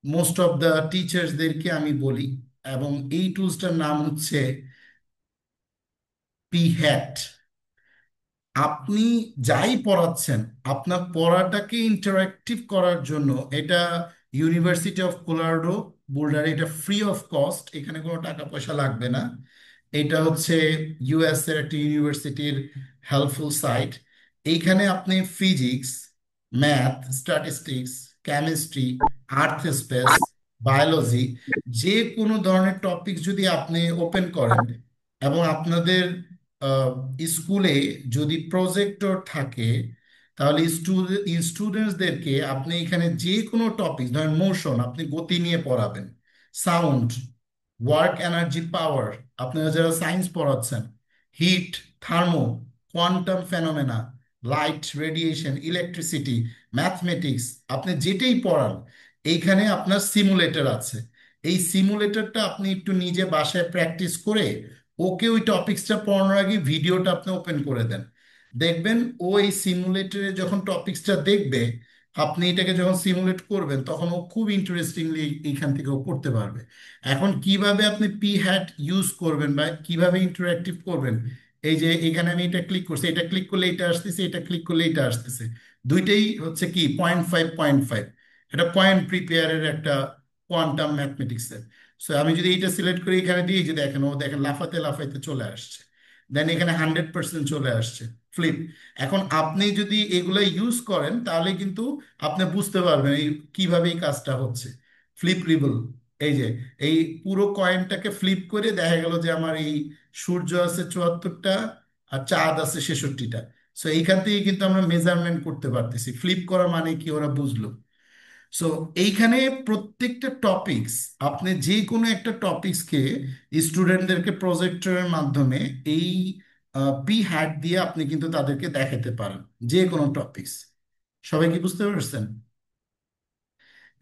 মোস্ট অফ দ্য টিচার্সদেরকে আমি বলি, এবং এই টুলসটার নাম হচ্ছে পিহ্যাট। আপনি যাই পড়াচ্ছেন, আপনার পড়াটাকে ইন্টারাক্টিভ করার জন্য, এটা ইউনিভার্সিটি অফ কোলোরাডো বোল্ডার, এটা ফ্রি অফ কস্ট, এখানে কোনো টাকা পয়সা লাগবে না। এটা হচ্ছে ইউএস এর একটা ইউনিভার্সিটির হেল্পফুল সাইট। এইখানে আপনি physics, math, statistics, chemistry, earth space, biology, যে কোনো ধরনের টপিক যদি আপনি ওপেন করেন, এবং আপনাদের স্কুলে যদি প্রজেক্টর থাকে, তাহলে স্টুডেন্টসদেরকে আপনি এখানে যে কোনো টপিক, ধরেন মোশন, আপনি গতি নিয়ে পড়াবেন, সাউন্ড, ওয়ার্ক এনার্জি পাওয়ার, আপনারা যারা সায়েন্স পড়াচ্ছেন, heat, thermo, quantum phenomena, light, radiation, electricity, mathematics, আপনি যেটাই পড়ান, এইখানে আপনার সিমুলেটর আছে। এই সিমুলেটরটা আপনি একটু নিজে বাসায় প্র্যাকটিস করে ওকে ওই টপিক্সটা পড়ানোর আগে ভিডিওটা আপনি ওপেন করে দেন, দেখবেন ও এই সিমুলেটরে যখন টপিক্সটা দেখবে, আপনি এটাকে যখন সিমুলেট করবেন, তখন ও খুব ইন্টারেস্টিংলি এইখান থেকে ও করতে পারবে। এখন কিভাবে আপনি পি হ্যাট ইউজ করবেন বা কিভাবে ইন্টারাক্টিভ করবেন, এই যে এখানে আমি এটা ক্লিক করছি, এটা ক্লিক করলে এটা আসতেছে, এটা ক্লিক করলে এটা আসতেছে, দুইটাই হচ্ছে কি 0.5 এটা পয়েন্ট প্রিপেয়ারের একটা কোয়ান্টাম ম্যাথমেটিক্সের। সো আমি যদি এইটা সিলেক্ট করি, এখানে দিয়ে যে দেখেন, ও দেখেন লাফাতে লাফাইতে চলে আসছে, দেন এখানে 100% চলে আসছে, ফ্লিপ। এখন আপনি যদি এগুলো ইউজ করেন, তাহলে কিন্তু আপনি বুঝতে পারবেন এই কিভাবে এই কাজটা হচ্ছে। ফ্লিপ রিবল, এই যে এই পুরো কয়েনটাকে ফ্লিপ করে দেখা গেল যে আমার এই সূর্য আছে 74টা আর চাঁদ আছে 66টা। সো এইখান থেকে কিন্তু আমরা মেজারমেন্ট করতে পারতেছি, ফ্লিপ করা মানে কি ওরা বুঝলো। সো এইখানে প্রত্যেকটা টপিকস, আপনি যে কোনো একটা টপিকসকে স্টুডেন্টদেরকে প্রজেক্টরের মাধ্যমে এই পি হ্যাট দিয়ে আপনি কিন্তু তাদেরকে দেখাতে পারেন যে কোনো টপিকস। সবাই কি বুঝতে পারছেন?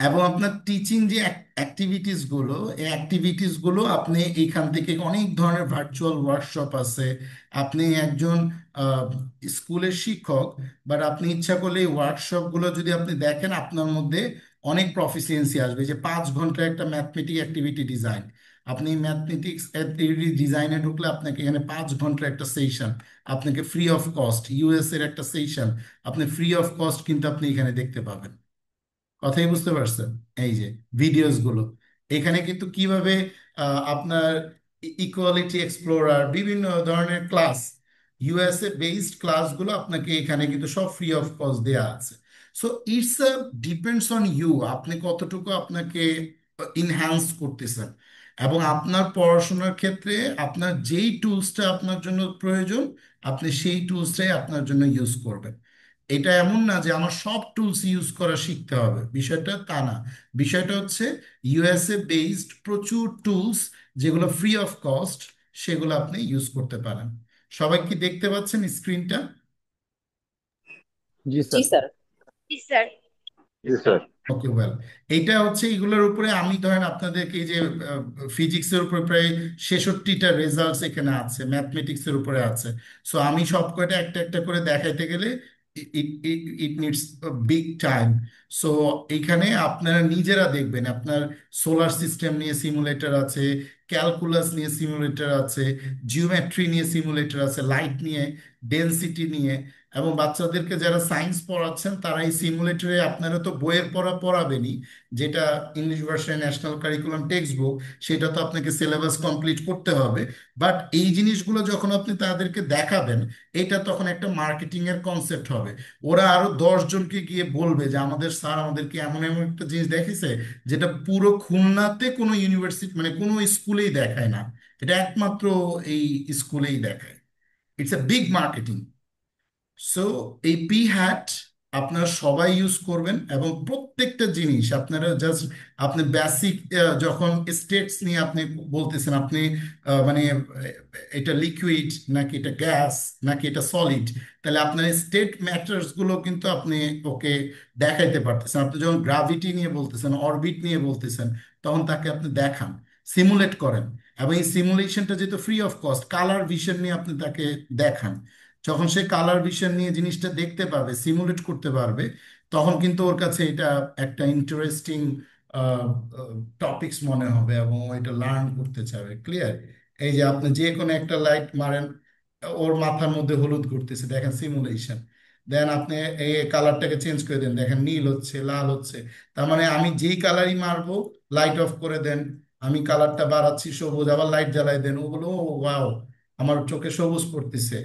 এবং আপনার টিচিং যে অ্যাক্টিভিটিস গুলো, এই অ্যাক্টিভিটিস গুলো আপনি এইখান থেকে, অনেক ধরনের ভার্চুয়াল ওয়ার্কশপ আছে। আপনি একজন স্কুলের শিক্ষক, বাট আপনি ইচ্ছা করলে এই ওয়ার্কশপ গুলো যদি আপনি দেখেন, আপনার মধ্যে অনেক প্রফিসিয়েন্সি আসবে। যে 5 ঘন্টার একটা ম্যাথমেটিক অ্যাক্টিভিটি ডিজাইন, আপনি ম্যাথমেটিক্স ডিজাইনে ঢুকলে আপনাকে এখানে 5 ঘন্টার একটা সেশন, আপনাকে ফ্রি অফ কস্ট, ইউএস এর একটা সেশন আপনি ফ্রি অফ কস্ট কিন্তু আপনি এখানে দেখতে পাবেন। কথাই বুঝতে পারছেন? এই যে ভিডিওস গুলো এখানে কিন্তু কিভাবে আপনার ইকুয়ালিটি এক্সপ্লোরার বিভিন্ন ধরনের ক্লাস, ইউএসএ বেসড ক্লাসগুলো আপনাকে এখানে কিন্তু সব ফ্রি অফ কস্ট দেয়া আছে। So it's depends on you, আপনি কতটুকু আপনাকে ইনহ্যান্স করতেছেন এবং আপনার পড়াশোনার ক্ষেত্রে আপনার যেই টুলসটা আপনার জন্য প্রয়োজন আপনি সেই টুলসটাই আপনার জন্য ইউজ করবেন। এটা এমন না যে আমার সব টুলস ইউজ করা শিখতে হবে, বিষয়টা তা না। বিষয়টা হচ্ছে ইউএসএ বেসড প্রচুর টুলস যেগুলো ফ্রি অফ কস্ট, সেগুলো আপনি ইউজ করতে পারেন। সবাই কি দেখতে পাচ্ছেন স্ক্রিনটা? জি জি স্যার। স্যার। জি স্যার। জি স্যার। ওকে, ওয়েল, এইটা হচ্ছে এগুলোর উপরে আমি ধরেন আপনাদেরকে এই যে ফিজিক্সের উপরে প্রায় 66টা রেজাল্টস এখানে আছে, ম্যাথমেটিক্স এর উপরে আছে। সো আমি সব কয়টা একটা একটা করে দেখাইতে গেলে it needs big time. So এইখানে আপনারা নিজেরা দেখবেন আপনার সোলার সিস্টেম নিয়ে সিমুলেটর আছে, ক্যালকুলাস নিয়ে সিমুলেটর আছে, জিওমেট্রি নিয়ে সিমুলেটর আছে, লাইট নিয়ে, ডেনসিটি নিয়ে। এবং বাচ্চাদেরকে যারা সায়েন্স পড়াচ্ছেন তারা এই সিমুলেটরে, আপনারা তো বইয়ের পড়া পড়াবেনই, যেটা English version national curriculum text book, সেটা তো আপনাকে সিলেবাস কমপ্লিট করতে হবে। বাট এই জিনিসগুলো যখন আপনি তাদেরকে দেখাবেন, এটা তখন একটা মার্কেটিং এর কনসেপ্ট হবে। ওরা আরো 10 জনকে গিয়ে বলবে যে আমাদের স্যার আমাদেরকে এমন এমন একটা জিনিস দেখেছে যেটা পুরো খুলনাতে কোনো ইউনিভার্সিটি মানে কোনো স্কুলেই দেখায় না, এটা একমাত্র এই স্কুলেই দেখায়। It's a big marketing. So এই পি হ্যাট আপনারা সবাই ইউজ করবেন এবং প্রত্যেকটা জিনিস আপনারা জাস্ট আপনি বেসিক, যখন স্টেটস নিয়ে আপনি বলতেছেন আপনি মানে এটা লিকুইড নাকি এটা গ্যাস নাকি এটা সলিড, তাহলে আপনার স্টেট ম্যাটার্স গুলো কিন্তু আপনি ওকে দেখাইতে পারতেছেন। আপনি যখন গ্রাভিটি নিয়ে বলতেছেন, অরবিট নিয়ে বলতেছেন, তখন তাকে আপনি দেখান, সিমুলেট করেন। এবং এই সিমুলেশনটা যেহেতু free of cost, colour vision নিয়ে আপনি তাকে দেখান। যখন সে কালার ভিশন নিয়ে জিনিসটা দেখতে পাবে, সিমুলেট করতে পারবে, তখন কিন্তু ওর কাছে এটা একটা ইন্টারেস্টিং টপিকস মনে হবে এবং ও এটা লার্ন করতে চাবে। ক্লিয়ার? এই যে আপনি যে কোনো একটা লাইট মারেন, ওর মাথার মধ্যে হলুদ ঘুরতেছে, দেখেন সিমুলেশন। দেন আপনি এই কালারটাকে চেঞ্জ করে দেন, দেখেন নীল হচ্ছে, লাল হচ্ছে। তার মানে আমি যেই কালারই মারবো, লাইট অফ করে দেন, আমি কালারটা বাড়াচ্ছি সবুজ, আবার লাইট জ্বালাই দেন, ওগুলো ওয়াও আমার চোখে সবুজ পড়তেছে,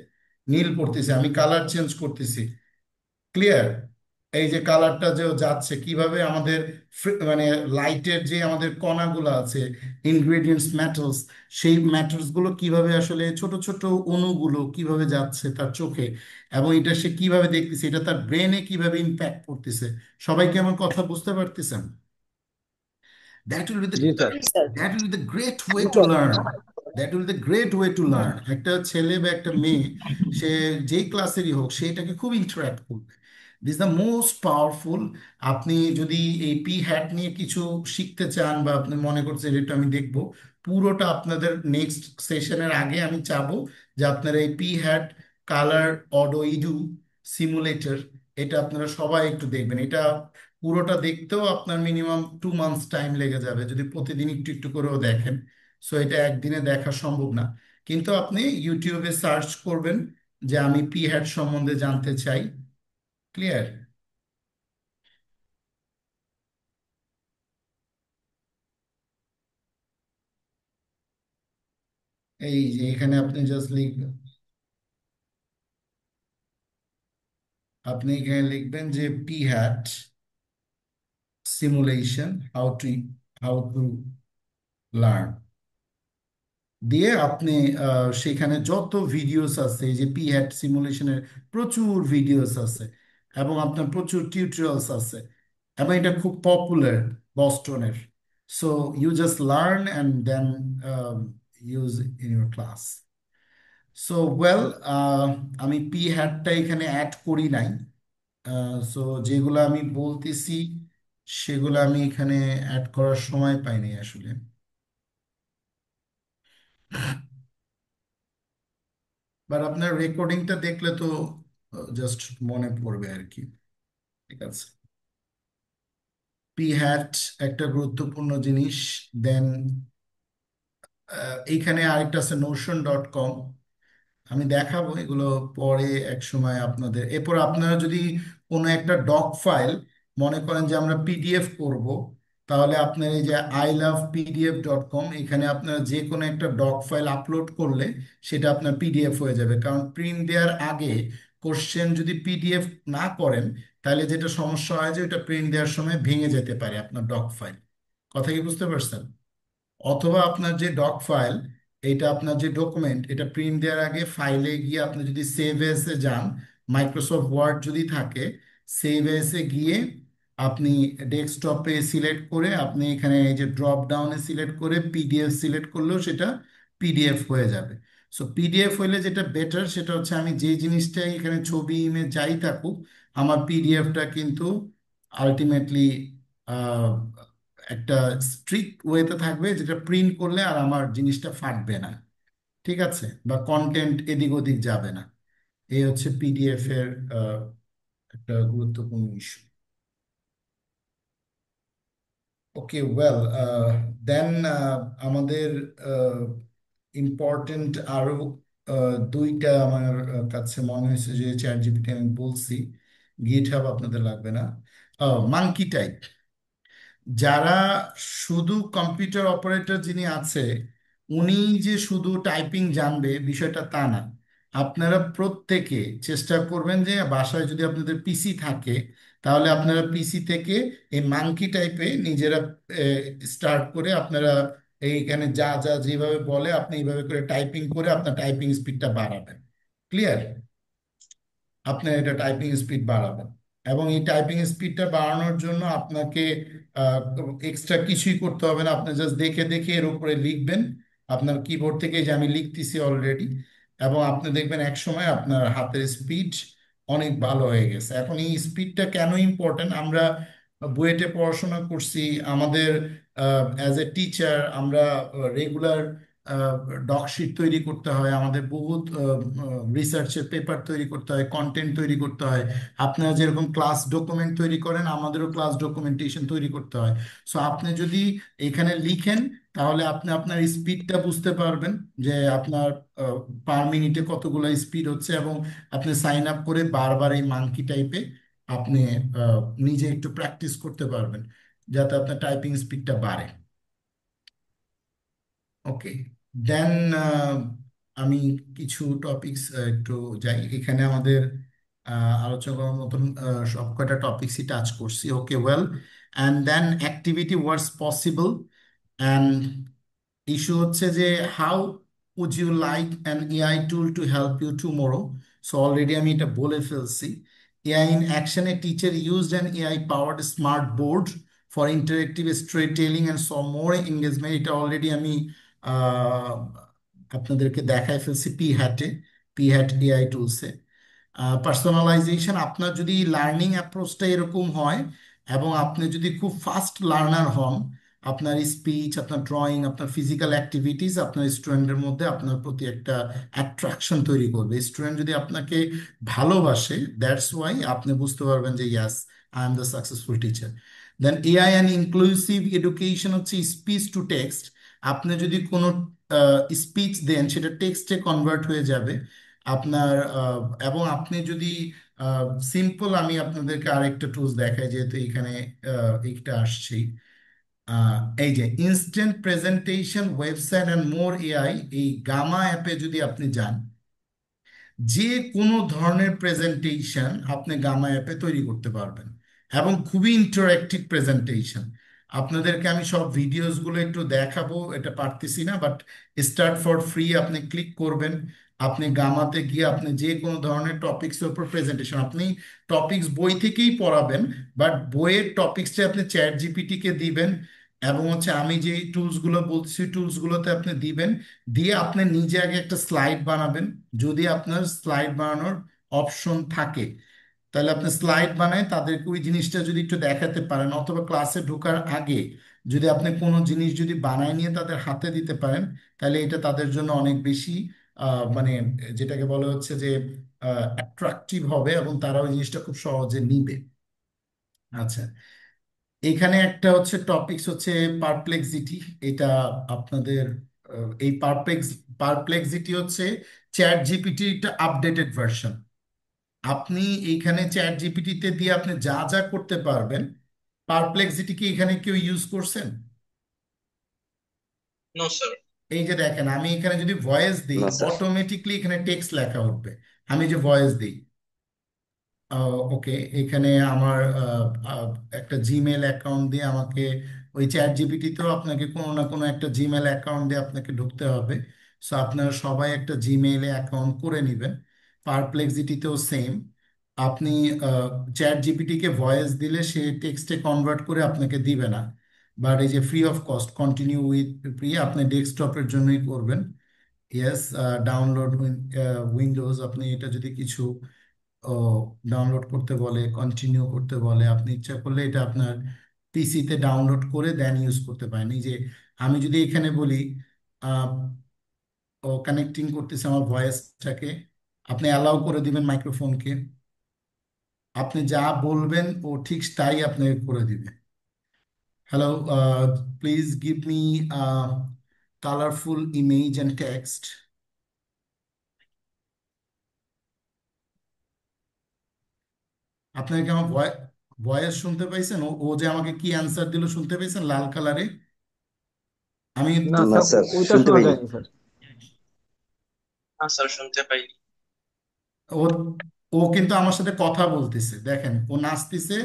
নীল পড়তেছে, আমি কালার চেঞ্জ করতেছি। ক্লিয়ার? এই যে কালারটা যে যাচ্ছে কিভাবে আমাদের মানে লাইটের যে আমাদের কণাগুলো আছে, ইনগ্রেডিয়েন্টস মেটালস, সেই মেটালস গুলো কিভাবে আসলে ছোট ছোট অণুগুলো কিভাবে যাচ্ছে তার চোখে, এবং এটা সে কিভাবে দেখতেছে, এটা তার ব্রেনে কিভাবে ইম্প্যাক্ট করতেছে। সবাই কি আমার কথা বুঝতে পারতেছেন? That will be G the sir. G sir. that will be the great way to learn. That will be the great way to learn. একটা ছেলে বা একটা মেয়ে, সে যেই ক্লাসেরই হোক, সেটাকে খুব ইন্টারাক্ট করবে। This the most powerful. আপনি যদি এই পি হ্যাট নিয়ে কিছু শিখতে চান বা আপনি মনে করছেন এটা আমি দেখবো, পুরোটা আপনাদের নেক্সট সেশনের আগে আমি চাবো যে আপনারা এই PhET Colorado edu simulator, এটা আপনারা সবাই একটু দেখবেন। এটা পুরোটা দেখতেও আপনার মিনিমাম 2 মান্থস টাইম লেগে যাবে যদি প্রতিদিন একটু একটু করেও দেখেন। সো এটা একদিনে দেখা সম্ভব না, কিন্তু আপনি ইউটিউবে সার্চ করবেন যে আমি পি হ্যাট সম্বন্ধে জানতে চাই। ক্লিয়ার? এই যে এখানে আপনি জাস্ট লিখবেন, আপনি এখানে লিখবেন যে P hat simulation how to learn, দিয়ে আপনি সেখানে যত ভিডিওস আছে, এই যে পি হ্যাট সিমুলেশনের প্রচুর ভিডিওস আছে এবং আপনার প্রচুর টিউটোরিয়ালস আছে, এবং এটা খুব পপুলার বস্টনের। So you just learn and then use in your class. So well, আমি পি হ্যাটটা এখানে অ্যাড করি নাই। সো যেগুলো আমি বলতেছি সেগুলো আমি এখানে অ্যাড করার সময় পাইনি আসলে। বাট আপনার রেকর্ডিংটা দেখলে তো জাস্ট মনে পড়বে আর কি। ঠিক আছে, পি হ্যাট একটা গুরুত্বপূর্ণ জিনিস। দেন এইখানে আরেকটা আছে notion.com। আমি দেখাবো এগুলো পরে এক সময় আপনাদের। এরপর আপনারা যদি কোনো একটা ডক ফাইল মনে করেন যে আমরা পিডিএফ করব, তাহলে আপনার এই যে ilovepdf.com, এখানে আপনারা যে কোনো একটা ডক ফাইল আপলোড করলে সেটা আপনার পিডিএফ হয়ে যাবে। কারণ প্রিন্ট দেওয়ার আগে কোশ্চেন যদি পিডিএফ না করেন, তাহলে যেটা সমস্যা হয় যে ওটা প্রিন্ট দেওয়ার সময় ভেঙে যেতে পারে আপনার ডক ফাইল। কথা কি বুঝতে পারছেন? অথবা আপনার যে ডক ফাইল, এটা আপনার যে ডকুমেন্ট, এটা প্রিন্ট দেওয়ার আগে ফাইলে গিয়ে আপনি যদি সেভ এস এ যান, মাইক্রোসফট ওয়ার্ড যদি থাকে, সেভ এস এ গিয়ে আপনি ডেস্কটপে সিলেক্ট করে আপনি এখানে এই যে ড্রপ ডাউনে সিলেক্ট করে পিডিএফ সিলেক্ট করলেও সেটা পিডিএফ হয়ে যাবে। সো পিডিএফ হইলে যেটা বেটার সেটা হচ্ছে আমি যে জিনিসটাই এখানে ছবি ইমেজ যাই থাকুক, আমার পিডিএফটা কিন্তু আলটিমেটলি একটা স্ট্রিক্ট ওয়েতে থাকবে, যেটা প্রিন্ট করলে আর আমার জিনিসটা ফাটবে না, ঠিক আছে, বা কন্টেন্ট এদিক ওদিক যাবে না। এই হচ্ছে পিডিএফ এর একটা গুরুত্বপূর্ণ ইস্যু। ওকে, ওয়েল, দেন আমাদের ইম্পর্টেন্ট আরো দুইটা আমার কাছে মনে হয়েছে যে চ্যাট জিপিটি আমি বলছি, গিট হাব আপনাদের লাগবে না। মাঙ্কি টাইপ, যারা শুধু কম্পিউটার অপারেটর যিনি আছে উনি যে শুধু টাইপিং জানবে বিষয়টা তা না। আপনারা প্রত্যেকে চেষ্টা করবেন যে বাসায় যদি আপনাদের পিসি থাকে, তাহলে আপনারা পিসি থেকে এই মাঙ্কি টাইপে নিজেরা স্টার্ট করে আপনারা এইখানে যা যা যেভাবে বলে আপনি এইভাবে করে টাইপিং করে আপনার টাইপিং স্পিডটা বাড়াবেন। ক্লিয়ার? আপনার এটা টাইপিং স্পিড বাড়াবেন, এবং এই টাইপিং স্পিডটা বাড়ানোর জন্য আপনাকে এক্সট্রা কিছুই করতে হবে না। আপনি জাস্ট দেখে দেখে এর উপরে লিখবেন আপনার কিবোর্ড থেকে, যে আমি লিখতেছি অলরেডি, এবং আপনি দেখবেন এক সময় আপনার হাতের স্পিড অনেক ভালো হয়ে গেছে। এখন এই স্পিডটা কেন ইম্পর্টেন্ট? আমরা বুয়েটে পড়াশোনা করছি, আমাদের অ্যাজ এ টিচার আমরা রেগুলার ডকশিট তৈরি করতে হয়, আমাদের বহুত রিসার্চের পেপার তৈরি করতে হয়, কন্টেন্ট তৈরি করতে হয়। আপনারা যেরকম ক্লাস ডকুমেন্ট তৈরি করেন, আমাদেরও ক্লাস ডকুমেন্টেশন তৈরি করতে হয়। সো আপনি যদি এখানে লিখেন, তাহলে আপনি আপনার স্পিডটা বুঝতে পারবেন যে আপনার পার মিনিটে কতগুলো স্পিড হচ্ছে, এবং আপনি সাইন আপ করে বারবার এই মাঙ্কি টাইপে আপনি নিজে একটু প্র্যাকটিস করতে পারবেন, যাতে আপনার টাইপিং স্পিডটা বাড়ে। ওকে, দেন আমি কিছু টপিকস একটু যাই। এখানে আমাদের আলোচনা করার মতন সব কয়টা টপিকসই টাচ করছি। Okay, well, and then activity was possible, and issue হচ্ছে যে how would you like an AI tool to help you tomorrow. So already আমি এটা বলে ফেলছি। AI in action, a teacher used an AI powered smart board for interactive story telling and saw more engagement. এটা অলরেডি আমি আহ, আপনাদেরকে দেখাই ফেলছি পি হ্যাট এআই টুলসে। পার্সোনালাইজেশন, আপনার যদি লার্নিং অ্যাপ্রোচটা এরকম হয় এবং আপনি যদি খুব ফাস্ট লার্নার হন, আপনার স্পিচ, আপনার ড্রয়িং, আপনার ফিজিক্যাল অ্যাক্টিভিটিস আপনার স্টুডেন্টের মধ্যে আপনার প্রতি একটা অ্যাট্রাকশন তৈরি করবে। স্টুডেন্ট যদি আপনাকে ভালোবাসে, দ্যাটস ওয়াই আপনি বুঝতে পারবেন যে yes, I am the successful teacher. Then AI and inclusive education হচ্ছে স্পিচ টু টেক্সট। আপনি যদি কোনো স্পিচ দেন, সেটা টেক্সটে কনভার্ট হয়ে যাবে আপনার। এবং আপনি যদি সিম্পল, আমি আপনাদেরকে আরেকটা টুলস দেখাই, যেহেতু এখানে এইটা আসছেই। এই যে instant presentation website and more AI, এই গামা অ্যাপে যদি আপনি যান, যে কোনো ধরনের প্রেজেন্টেশন আপনি গামা অ্যাপে তৈরি করতে পারবেন, এবং খুবই ইন্টারেক্টিভ প্রেজেন্টেশন। আপনাদেরকে আমি সব ভিডিওসগুলো একটু দেখাবো, এটা পারতেছি না, বাট স্টার্ট ফর ফ্রি আপনি ক্লিক করবেন। আপনি গামাতে গিয়ে আপনি যে কোনো ধরনের টপিক্সের উপর প্রেজেন্টেশন, আপনি টপিক্স বই থেকেই পড়াবেন, বাট বইয়ের টপিক্সটা আপনি চ্যাট জিপিটিকে দিবেন, এবং হচ্ছে আমি যে টুলসগুলো বলছি টুলসগুলোতে আপনি দিবেন, দিয়ে আপনি নিজে আগে একটা স্লাইড বানাবেন। যদি আপনার স্লাইড বানানোর অপশন থাকে, তাহলে আপনি স্লাইড বানায় তাদেরকে ওই জিনিসটা যদি একটু দেখাতে পারেন, অথবা ক্লাসে ঢোকার আগে যদি আপনি কোনো জিনিস যদি বানায় নিয়ে তাদের হাতে দিতে পারেন, তাহলে এটা তাদের জন্য অনেক বেশি মানে যেটাকে বলা হচ্ছে যে অ্যাট্রাকটিভ হবে, এবং তারা ওই জিনিসটা খুব সহজে নিবে। আচ্ছা, এখানে একটা হচ্ছে টপিকস হচ্ছে পারপ্লেক্সিটি। এটা আপনাদের এই পারপ্লেক্সিটি হচ্ছে চ্যাট জিপিটির একটা আপডেটেড ভার্সন। আপনি এইখানে চ্যাট জিপিটিতে দিয়ে আপনি যা যা করতে পারবেন, পারপ্লেক্সিটি কি এখানে কেউ ইউজ করছেন? No sir. এই যে দেখেন, আমি এখানে যদি ভয়েস দিই, না স্যার। অটোমেটিকলি এখানে টেক্সট লেখা উঠবে। আমি যে ভয়েস দিই, ওকে, এখানে আমার একটা জিমেল অ্যাকাউন্ট দিয়ে আমাকে ওই চ্যাট জিপিটিতেও আপনাকে কোনো না কোনো একটা জিমেল অ্যাকাউন্ট দিয়ে আপনাকে ঢুকতে হবে। সো আপনারা সবাই একটা জিমেইলে অ্যাকাউন্ট করে নেবেন। পারপ্লেক্সিটিতেও সেম। আপনি চ্যাট জিপিটিকে ভয়েস দিলে সে টেক্সটে কনভার্ট করে আপনাকে দিবে না, বাট এই যে free of cost continue with free আপনি ডেস্কটপের জন্যই করবেন। ইয়েস, ডাউনলোড উইন্ডোজ, আপনি এটা যদি কিছু ডাউনলোড করতে বলে, কন্টিনিউ করতে বলে, আপনি ইচ্ছা করলে এটা আপনার পিসিতে ডাউনলোড করে দেন ইউজ করতে পারেন। এই যে আমি যদি এখানে বলি আহ, ও কানেক্টিং করতেছে আমার ভয়েসটাকে, আপনি অ্যালাউ করে দিবেন মাইক্রোফোনকে, আপনি যা বলবেন ও ঠিক তাই আপনাকে করে দিবে। Hello, please give me colourful image and text. আপনাকে কি আমার ভয়েস শুনতে পাইছেন? ও ও যে আমাকে কি অ্যান্সার দিল শুনতে পাইছেন লাল কালারে? আমি না তো না স্যার, স্যার, ওইটা শুনতে শোনা পাইনি। যায়নি স্যার। না স্যার, শুনতে পাইনি। ও ও কিন্তু আমার সাথে কথা বলতেছে, দেখেন ও নাচতেছে।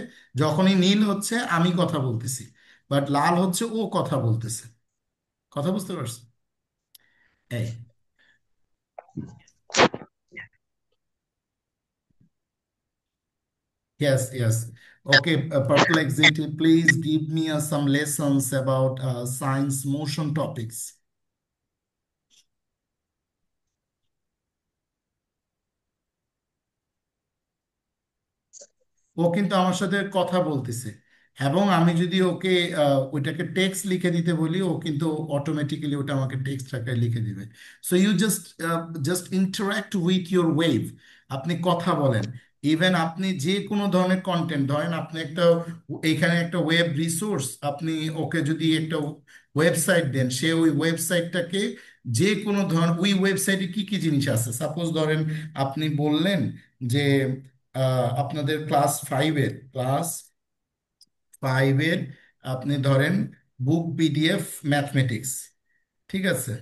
যখনই নীল হচ্ছে আমি কথা বলতেছি, বাট লাল হচ্ছে ও কথা বলতেছে। কথা বুঝতে পারছেন? এই, yes, yes. Okay, Perplexity, please give me some lessons about science motion topics. ও কিন্তু আমার সাথে কথা বলতেছে, এবং আমি যদি ওকে ওইটাকে টেক্সট লিখে দিতে বলি, ও কিন্তু অটোমেটিক্যালি ওটা আমাকে টেক্সট আকারে লিখে দিবে। So you just just interact with your wave. আপনি কথা বলেন। ইভেন আপনি যে কোনো ধরনের কন্টেন্ট ধরেন, আপনি একটা এখানে একটা ওয়েব রিসোর্স, আপনি ওকে যদি একটা ওয়েবসাইট দেন, সে ওই ওয়েবসাইটটাকে যে কোনো ধরনের, ওই ওয়েবসাইটে কি কি জিনিস আছে, সাপোজ ধরেন আপনি বললেন যে আপনাদের ক্লাস 5-এর আপনি ধরেন বুক পিডিএফ ম্যাথমেটিক্স, ঠিক আছে?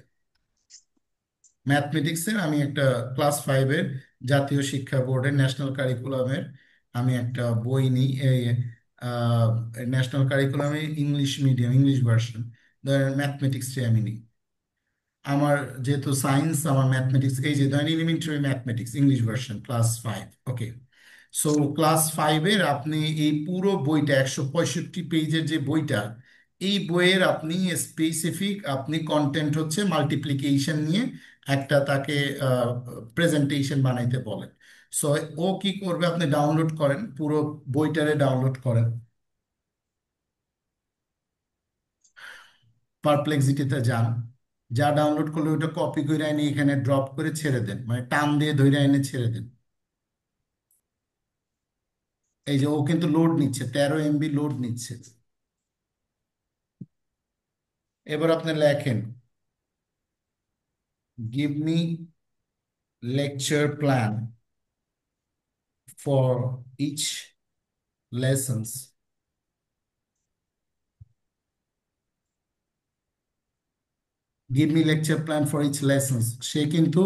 ম্যাথমেটিক্সের আমি একটা ক্লাস 5-এর জাতীয় শিক্ষা বোর্ডের ন্যাশনাল কারিকুলামের আমি একটা বই নিই। এই ন্যাশনাল কারিকুলামে ইংলিশ মিডিয়াম, ইংলিশ ভার্সন, ধরেন ম্যাথমেটিক্সে আমি নিই। আমার যেহেতু সায়েন্স, আমার ম্যাথমেটিক্স, এই যে ধরেন elementary mathematics English version class 5, ওকে। সো ক্লাস 5-এর আপনি এই পুরো বইটা 165 পেজের যে বইটা, এই বইয়ের আপনি স্পেসিফিক আপনি কন্টেন্ট হচ্ছে মাল্টিপ্লিকেশন নিয়ে একটা তাকে প্রেজেন্টেশন বানাইতে বলেন। সো ও কি করবে, আপনি ডাউনলোড করেন, পুরো বইটারে ডাউনলোড করেন, পারপ্লেক্সিটিতে যান, যা ডাউনলোড করলে ওটা কপি করে এনে এখানে ড্রপ করে ছেড়ে দেন, মানে টান দিয়ে ধরে এনে ছেড়ে দেন। এই যে ও কিন্তু লোড নিচ্ছে, 13 MB লোড নিচ্ছে। এবার আপনি লেখেন give me lecture plan for each lessons. Give me lecture plan for each lessons. সে কিন্তু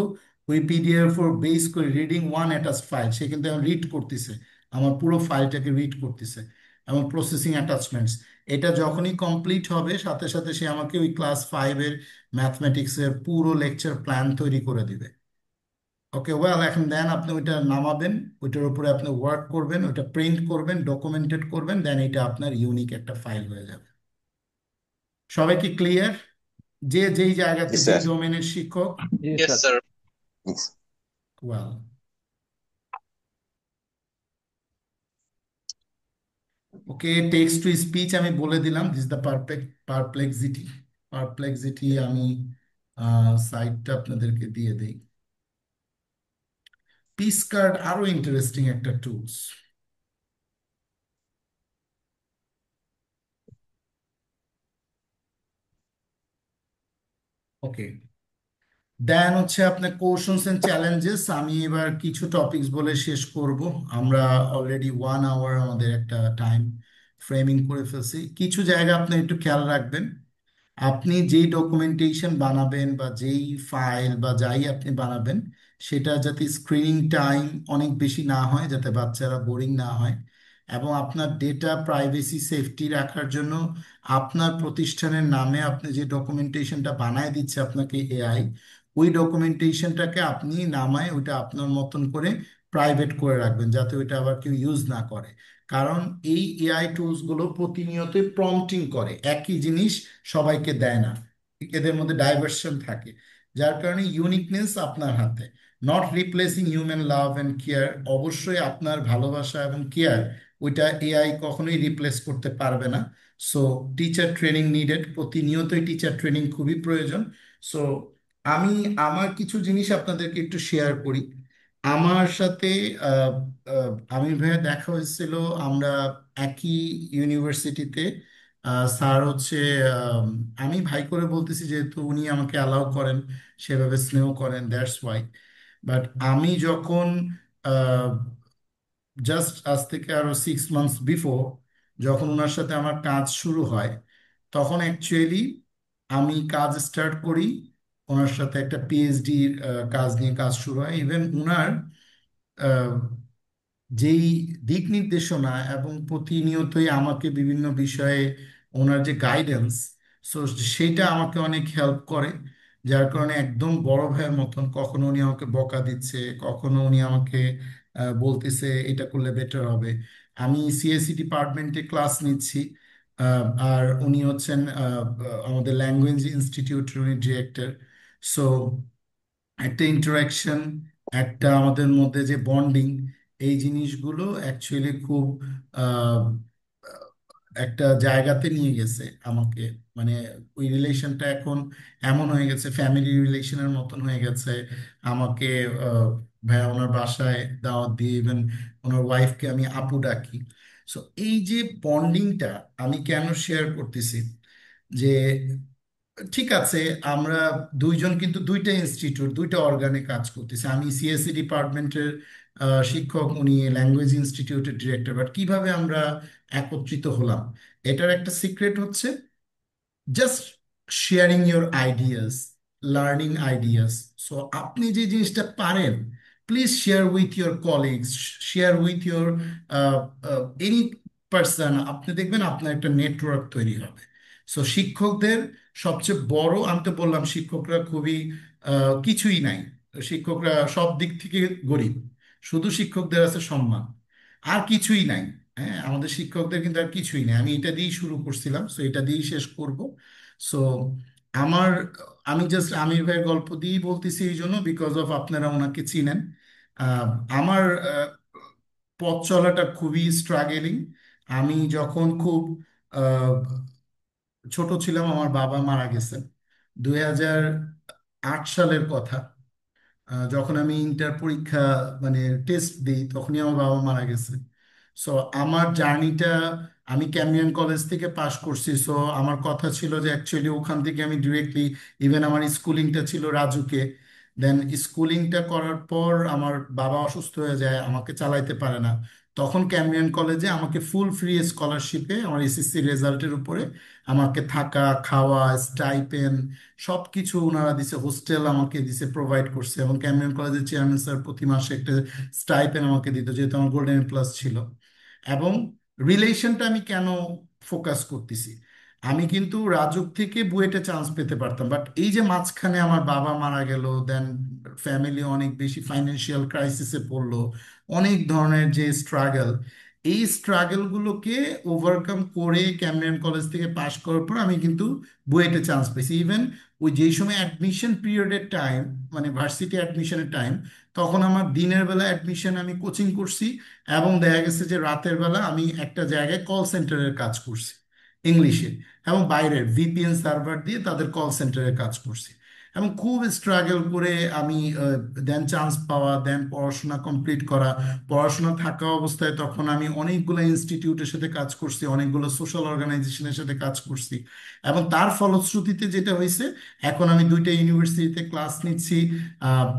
ওই পিডিএফ ওর বেস করে রিডিং ওয়ান অ্যাটাচ ফাইল, সে কিন্তু রিড করতেছে, আমার পুরো ফাইলটাকে রিড করতেছে, এবং প্রসেসিং অ্যাটাচমেন্টস। এটা যখনই কমপ্লিট হবে, সাথে সাথে সে আমাকে ওই ক্লাস 5-এর ম্যাথমেটিক্সের পুরো লেকচার প্ল্যান তৈরি করে দিবে। ওকে, ওয়েল, এখন দেন আপনি ওইটা নামাবেন, ওইটার উপরে আপনি ওয়ার্ক করবেন, ওইটা প্রিন্ট করবেন, ডকুমেন্টেড করবেন, দেন এটা আপনার ইউনিক একটা ফাইল হয়ে যাবে। সবাই কি ক্লিয়ার? যে যেই জায়গাতে জি যেই স্যার। ডোমেনের শিক্ষক। জি yes sir. Sir. Well, okay, text to speech আমি বলে দিলাম, দিস দ্য পারপ্লেক্সিটি আমি সাইটটা আপনাদেরকে দিয়ে দেই। পিসকার্ড আরো ইন্টারেস্টিং একটা টুলস। ওকে, দেন হচ্ছে আপনার কোশ্চেনস এন্ড চ্যালেঞ্জেস। আমি এবার কিছু টপিকস বলে শেষ করব। আমরা অলরেডি 1 আওয়ার আমাদের একটা টাইম ফ্রেমিং করে ফেলছি। কিছু জায়গা আপনি একটু খেয়াল রাখবেন। আপনি যেই ডকুমেন্টেশন বানাবেন বা যেই ফাইল বা যাই আপনি বানাবেন, সেটা যাতে স্ক্রিনিং টাইম অনেক বেশি না হয়, যাতে বাচ্চারা বোরিং না হয়, এবং আপনার ডেটা প্রাইভেসি সেফটি রাখার জন্য আপনার প্রতিষ্ঠানের নামে আপনি যে ডকুমেন্টেশনটা বানায় দিচ্ছে আপনাকে এআই, ওই ডকুমেন্টেশনটাকে আপনি নামায় ওইটা আপনার মতন করে প্রাইভেট করে রাখবেন, যাতে ওইটা আবার কেউ ইউজ না করে। কারণ এই এআই টুলস গুলো প্রতিনিয়ত প্রম্পটিং করে, একই জিনিস সবাইকে দেয় না, এদের মধ্যে ডাইভার্সন থাকে, যার কারণে ইউনিকনেস আপনার হাতে। Not replacing human love and care. অবশ্যই আপনার ভালোবাসা এবং কেয়ার ওইটা এআই কখনোই রিপ্লেস করতে পারবে না। সো টিচার ট্রেনিং নিডেড, প্রতিনিয়তই টিচার ট্রেনিং খুবই প্রয়োজন। সো আমি আমার কিছু জিনিস আপনাদেরকে একটু শেয়ার করি। আমার সাথে আহ, আমির ভাইয়া দেখা হয়েছিল, আমরা একই ইউনিভার্সিটিতে। স্যার হচ্ছে, আহ, আমি ভাই করে বলতেছি যেহেতু উনি আমাকে অ্যালাউ করেন, সেভাবে স্নেহ করেন, দ্যাটস ওয়াই। বাট আমি যখন জাস্ট আজ থেকে আরো 6 মান্থস বিফোর যখন ওনার সাথে আমার কাজ শুরু হয়, তখন অ্যাকচুয়ালি আমি কাজ স্টার্ট করি, ওনার সাথে একটা পিএইচডির কাজ নিয়ে কাজ শুরু হয়। ইভেন ওনার যেই দিক নির্দেশনা এবং প্রতিনিয়তই আমাকে বিভিন্ন বিষয়ে ওনার যে গাইডেন্স, সো সেটা আমাকে অনেক হেল্প করে। যার কারণে একদম বড় ভাইয়ের মতন, কখনো উনি আমাকে বকা দিচ্ছে, কখনো উনি আমাকে বলতেছে এটা করলে বেটার হবে। আমি সিএসসি ডিপার্টমেন্টে ক্লাস নিচ্ছি, আর উনি হচ্ছেন আমাদের ল্যাঙ্গুয়েজ ইনস্টিটিউটের উনি ডিরেক্টর। সো একটা ইন্টারাকশন, একটা আমাদের মধ্যে যে বন্ডিং, এই জিনিসগুলো অ্যাকচুয়ালি খুব আহ, একটা জায়গাতে নিয়ে গেছে আমাকে। মানে ওই রিলেশনটা এখন এমন হয়ে গেছে, ফ্যামিলি রিলেশনের মতন হয়ে গেছে। আমাকে ভাইয়া ওনার বাসায় দাওয়াত দিয়ে, ইভেন ওনার ওয়াইফকে আমি আপু ডাকি। সো এই যে বন্ডিংটা আমি কেন শেয়ার করতেছি, যে ঠিক আছে, আমরা দুইজন কিন্তু দুইটা ইনস্টিটিউট, দুইটা অর্গানে কাজ করতেছি। আমি সিএসসি ডিপার্টমেন্টের শিক্ষক, উনি ল্যাঙ্গুয়েজ ইনস্টিটিউটের ডিরেক্টর। বাট কিভাবে আমরা একত্রিত হলাম, এটার একটা সিক্রেট হচ্ছে just sharing your ideas, learning ideas. So আপনি যে জিনিসটা পারেন, please share with your colleagues, share with your any person. আপনি দেখবেন আপনার একটা নেটওয়ার্ক তৈরি হবে। সো শিক্ষকদের সবচেয়ে বড়, আমি তো বললাম শিক্ষকরা খুবই কিছুই নাই, শিক্ষকরা সব দিক থেকে গরিব, শুধু শিক্ষকদের আছে সম্মান, আর কিছুই নাই। হ্যাঁ, আমাদের শিক্ষকদের কিন্তু আর কিছুই নেই। আমি এটা দিয়েই শুরু করছিলাম, সো এটা দিয়েই শেষ করব। সো আমার, আমি জাস্ট আমির ভাইয়ের গল্প দিয়েই বলতেছি এই জন্য, বিকজ অফ আপনারা ওনাকে চিনেন। আহ, আমার পথ চলাটা খুবই স্ট্রাগেলিং। আমি যখন খুব আহ, ছোট ছিলাম, আমার বাবা মারা গেছেন 2008 সালের কথা। যখন আমি ইন্টার পরীক্ষা মানে টেস্ট দিই, তখনই আমার বাবা মারা গেছে। সো আমার জার্নিটা, আমি ক্যামিয়ন কলেজ থেকে পাশ করছি। সো আমার কথা ছিল যে অ্যাকচুয়ালি ওখান থেকে আমি ডিরেক্টলি, ইভেন আমার স্কুলিংটা ছিল রাজুকে। দেন স্কুলিংটা করার পর আমার বাবা অসুস্থ হয়ে যায়, আমাকে চালাইতে পারে না। তখন ক্যামিয়ন কলেজে আমাকে ফুল ফ্রি স্কলারশিপে আমার এসএসসি রেজাল্টের উপরে আমাকে থাকা, খাওয়া, স্টাইপেন্ড সবকিছু ওনারা দিছে, হোস্টেল আমাকে দিছে, প্রোভাইড করছে। এবং ক্যামেরন কলেজের চেয়ারম্যান স্যার প্রতি মাসে একটা স্টাইপেন্ড আমাকে দিত, যেহেতু আমার গোল্ডেন প্লাস ছিল। এবং রিলেশনটা আমি কেন ফোকাস করতেছি, আমি কিন্তু রাজুক থেকে বুয়েটে চান্স পেতে পারতাম, বাট এই যে মাঝখানে আমার বাবা মারা গেল, দেন ফ্যামিলি অনেক বেশি ফাইন্যান্সিয়াল ক্রাইসিসে পড়লো, অনেক ধরনের যে স্ট্রাগল, এই স্ট্রাগলগুলোকে ওভারকাম করে ক্যামেরন কলেজ থেকে পাশ করার পর আমি কিন্তু বুয়েটে চান্স পেয়েছি। ইভেন ওই যেই সময় অ্যাডমিশন পিরিয়ডের টাইম, মানে ভার্সিটি অ্যাডমিশনের টাইম, তখন আমার দিনের বেলা অ্যাডমিশন আমি কোচিং করছি, এবং দেখা গেছে যে রাতের বেলা আমি একটা জায়গায় কল সেন্টারের কাজ করছি ইংলিশে, এবং বাইরের ভিপিএন সার্ভার দিয়ে তাদের কল সেন্টারে কাজ করছি। এবং খুব স্ট্রাগল করে আমি দেন চান্স পাওয়া, দেন পড়াশোনা কমপ্লিট করা। পড়াশোনা থাকা অবস্থায় তখন আমি অনেকগুলো ইনস্টিটিউটের সাথে কাজ করছি, অনেকগুলো সোশ্যাল অর্গানাইজেশনের সাথে কাজ করছি, এবং তার ফলশ্রুতিতে যেটা হয়েছে, এখন আমি দুইটা ইউনিভার্সিটিতে ক্লাস নিচ্ছি,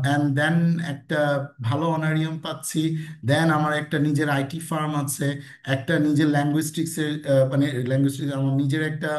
অ্যান্ড দেন একটা ভালো অনারিয়াম পাচ্ছি। দেন আমার একটা নিজের আইটি ফার্ম আছে, একটা নিজের ল্যাঙ্গুইস্টিক্সের মানে ল্যাঙ্গুইস্টিক্স আমার নিজের একটা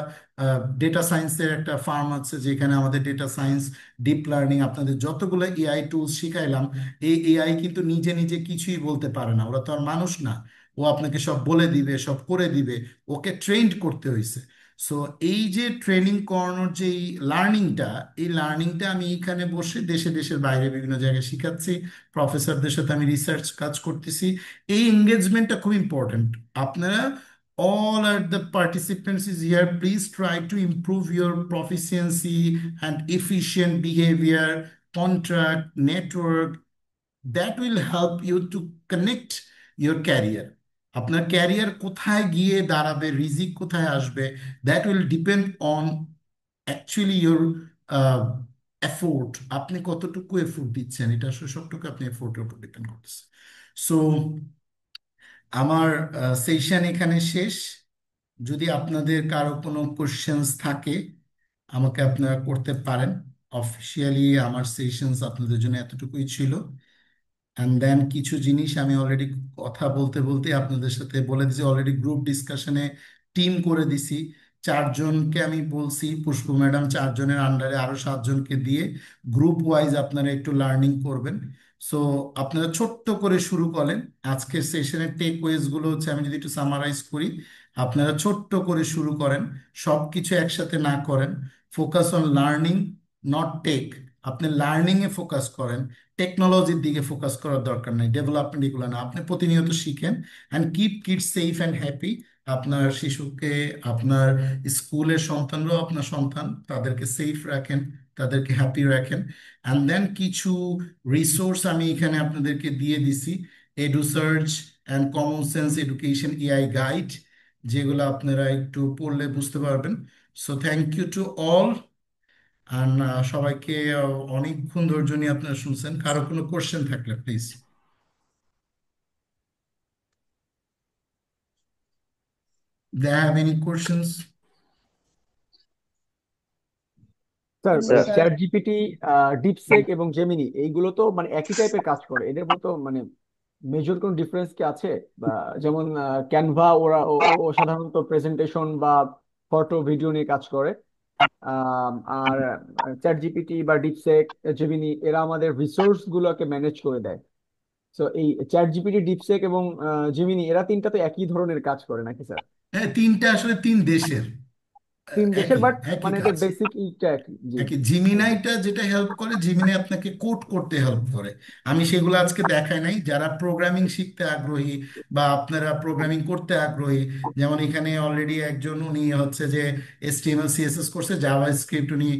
ডেটা সায়েন্সের একটা ফার্ম আছে, যেখানে আমাদের ডেটা সায়েন্স, ডিপ লার্নিং, আপনাদের যতগুলো এআই টুলস শিখাইলাম, এই এআই কিন্তু নিজে নিজে কিছুই বলতে পারে না, ওরা তো আর মানুষ না। ও আপনাকে সব বলে দিবে, সব করে দিবে, ওকে ট্রেন্ড করতে হয়েছে। সো এই যে ট্রেনিং করানোর যে লার্নিংটা, এই লার্নিংটা আমি এখানে বসে দেশে দেশের বাইরে বিভিন্ন জায়গায় শিখাচ্ছি, প্রফেসরদের সাথে আমি রিসার্চ কাজ করতেছি। এই এঙ্গেজমেন্টটা খুব ইম্পর্ট্যান্ট। আপনারা all are the participants is here, please try to improve your proficiency and efficient behavior, contract network, that will help you to connect your career. আপনার ক্যারিয়ার কোথায় গিয়ে দাঁড়াবে, রিজিক কোথায় আসবে, that will depend on actually your effort. আপনি কতটুকু effort দিচ্ছেন, এটা আসলে সবটুকু আপনি এফোর্টের উপর ডিপেন্ড করতেছে। সো আমার সেশন এখানে শেষ। যদি আপনাদের কারো কোনো কোশ্চেন্স থাকে, আমাকে আপনারা করতে পারেন। অফিসিয়ালি আমার সেশনস আপনাদের জন্য এতটুকুই ছিল। অ্যান্ড দেন কিছু জিনিস আমি অলরেডি কথা বলতে বলতে আপনাদের সাথে বলে দিছি, অলরেডি গ্রুপ ডিসকাশনে টিম করে দিছি। 4জনকে আমি বলছি, পুষ্প ম্যাডাম 4জনের আন্ডারে আরো 7জনকে দিয়ে গ্রুপ ওয়াইজ আপনারা একটু লার্নিং করবেন। সো আপনারা ছোট্ট করে শুরু করেন। আজকের সেশনের টেক ওয়েজ গুলো হচ্ছে, আমি যদি একটু সামারাইজ করি, আপনারা ছোট্ট করে শুরু করেন, সব কিছু একসাথে না করেন। Focus on learning, not tech. আপনি লার্নিং এ ফোকাস করেন, টেকনোলজির দিকে ফোকাস করার দরকার নেই, ডেভেলপমেন্ট এগুলো না। আপনি প্রতিনিয়ত শিখেন, and keep kids safe and happy. আপনার শিশুকে, আপনার স্কুলের সন্তানরাও আপনার সন্তান, তাদেরকে সেফ রাখেন, তাদেরকে হ্যাপি রাখেন। অ্যান্ড দেন কিছু রিসোর্স আমি এখানে আপনাদেরকে দিয়ে দিছি, edu search and common sense education AI guide, যেগুলো আপনারা একটু পড়লে বুঝতে পারবেন। So thank you to all. আর সবাইকে অনেকক্ষণ ধৈর্য নিয়ে আপনারা শুনছেন। কারো কোনো কোশ্চেন থাকলে please. They have any questions? Sir, sir ChatGPT, DeepSeek এবং জেমিনি এইগুলো তো মানে একই টাইপের কাজ করে, এদের মতো মানে মেজর কোন ডিফারেন্স কি আছে? বা যেমন ক্যানভা, ওরা ও সাধারণত প্রেজেন্টেশন বা ফটো ভিডিও নিয়ে কাজ করে। আর চ্যাট জিপিটি বা ডিপসেক, জেমিনি এরা আমাদের রিসোর্স গুলোকে ম্যানেজ করে দেয়। তো এই চ্যাট জিপিটি, ডিপসেক এবং জেমিনি এরা তিনটা তো একই ধরনের কাজ করে নাকি স্যার? হ্যাঁ, তিনটা আসলে তিন দেশের, তিন দেশের, একই বাট একই মানে এদের কাজ। বেসিক ইটা একই। জি। একই জিমিনাইটা যেটা হেল্প করে, জিমিনাই আপনাকে কোড করতে হেল্প করে। আমি সেগুলো আজকে দেখাই নাই। যারা প্রোগ্রামিং শিখতে আগ্রহী বা আপনারা প্রোগ্রামিং করতে আগ্রহী, যেমন এখানে অলরেডি একজন, উনি হচ্ছে যে HTML CSS করছে, জাভা স্ক্রিপ্ট উনি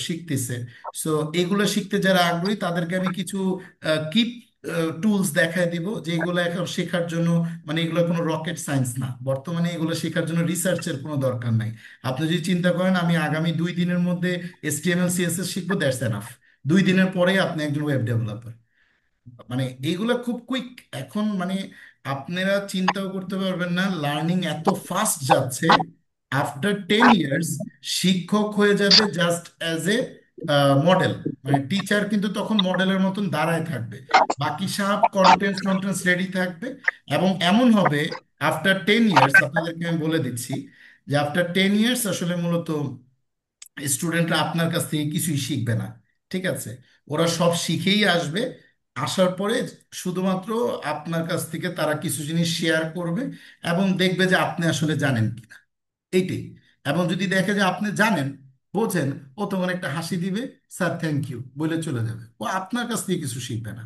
শিখতেছে। সো এগুলো শিখতে যারা আগ্রহী, তাদেরকে আমি কিছু কিপ টুলস দেখায় দিব, যেগুলো এখন শেখার জন্য, মানে এগুলো কোনো রকেট সায়েন্স না, বর্তমানে এগুলো শেখার জন্য রিসার্চের কোনো দরকার নাই। আপনি যদি চিন্তা করেন আমি আগামী 2 দিনের মধ্যে HTML CSS শিখবো, দ্যাটস এনাফ। 2 দিনের পরেই আপনি একজন ওয়েব ডেভেলপার। মানে এইগুলো খুব কুইক এখন, মানে আপনারা চিন্তাও করতে পারবেন না, লার্নিং এত ফাস্ট যাচ্ছে। আফটার 10 ইয়ার্স শিক্ষক হয়ে যাবে জাস্ট অ্যাজ এ মডেল, মানে টিচার কিন্তু তখন মডেলের মতন দাঁড়ায় থাকবে, বাকি সব কন্টেন্ট কন্টেন্টস রেডি থাকবে। এবং এমন হবে আফটার 10 ইয়ার্স, আপনাদেরকে আমি বলে দিচ্ছি যে আফটার 10 ইয়ার্স আসলে মূলত স্টুডেন্টরা আপনার কাছ থেকে কিছুই শিখবে না। ঠিক আছে, ওরা সব শিখেই আসবে। আসার পরে শুধুমাত্র আপনার কাছ থেকে তারা কিছু জিনিস শেয়ার করবে, এবং দেখবে যে আপনি আসলে জানেন কিনা, এইটাই। এবং যদি দেখে যে আপনি জানেন, বোঝেন, ও তখন একটা হাসি দিবে, স্যার থ্যাংক ইউ বলে চলে যাবে, ও আপনার কাছ থেকে কিছু শিখবে না।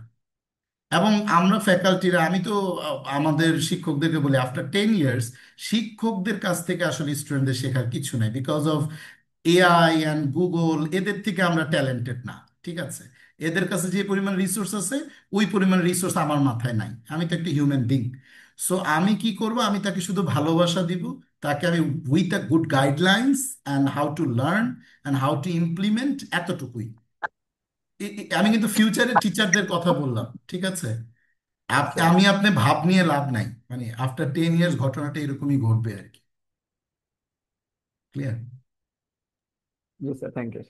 এবং আমরা ফ্যাকাল্টিরা, আমি তো আমাদের শিক্ষকদেরকে বলি, আফটার 10 ইয়ার্স শিক্ষকদের কাছ থেকে আসলে স্টুডেন্টদের শেখার কিছু নাই, because of AI and Google, এদের থেকে আমরা ট্যালেন্টেড না। ঠিক আছে, এদের কাছে যে পরিমাণ রিসোর্স আছে, ওই পরিমাণ রিসোর্স আমার মাথায় নাই। আমি তো একটা হিউম্যান বিং। সো আমি কি করব, আমি তাকে শুধু ভালোবাসা দিব, তাকে আমি with a good guidelines and how to learn and how to implement, এতটুকুই। আমি কিন্তু ফিউচারের টিচারদের কথা বললাম, ঠিক আছে? আচ্ছা আমি আপনি ভাব নিয়ে লাভ নাই, মানে আফটার 10 ইয়ার্স ঘটনাটা এরকমই ঘটবে আর কি। ক্লিয়ার? জি sir, thank you.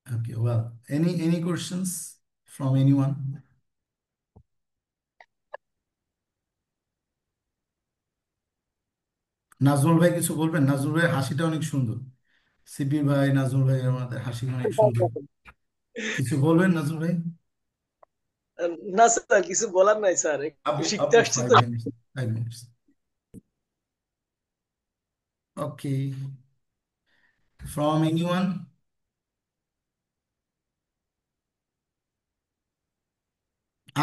Okay, well, any questions from anyone? Nazmul ভাই কিছু বলবেন? নাজমুল ভাই হাসিটা অনেক সুন্দর। সিপি ভাই, নাজমুল ভাই, আমাদের হাসি অনেক সুন্দর। কিছু বলবেন নাজমুল ভাই? না স্যার, কিছু বলার নাই স্যার, একটু আপু শিখতে আপু আসছি 5 তো। minutes, 5 minutes. Okay, from anyone?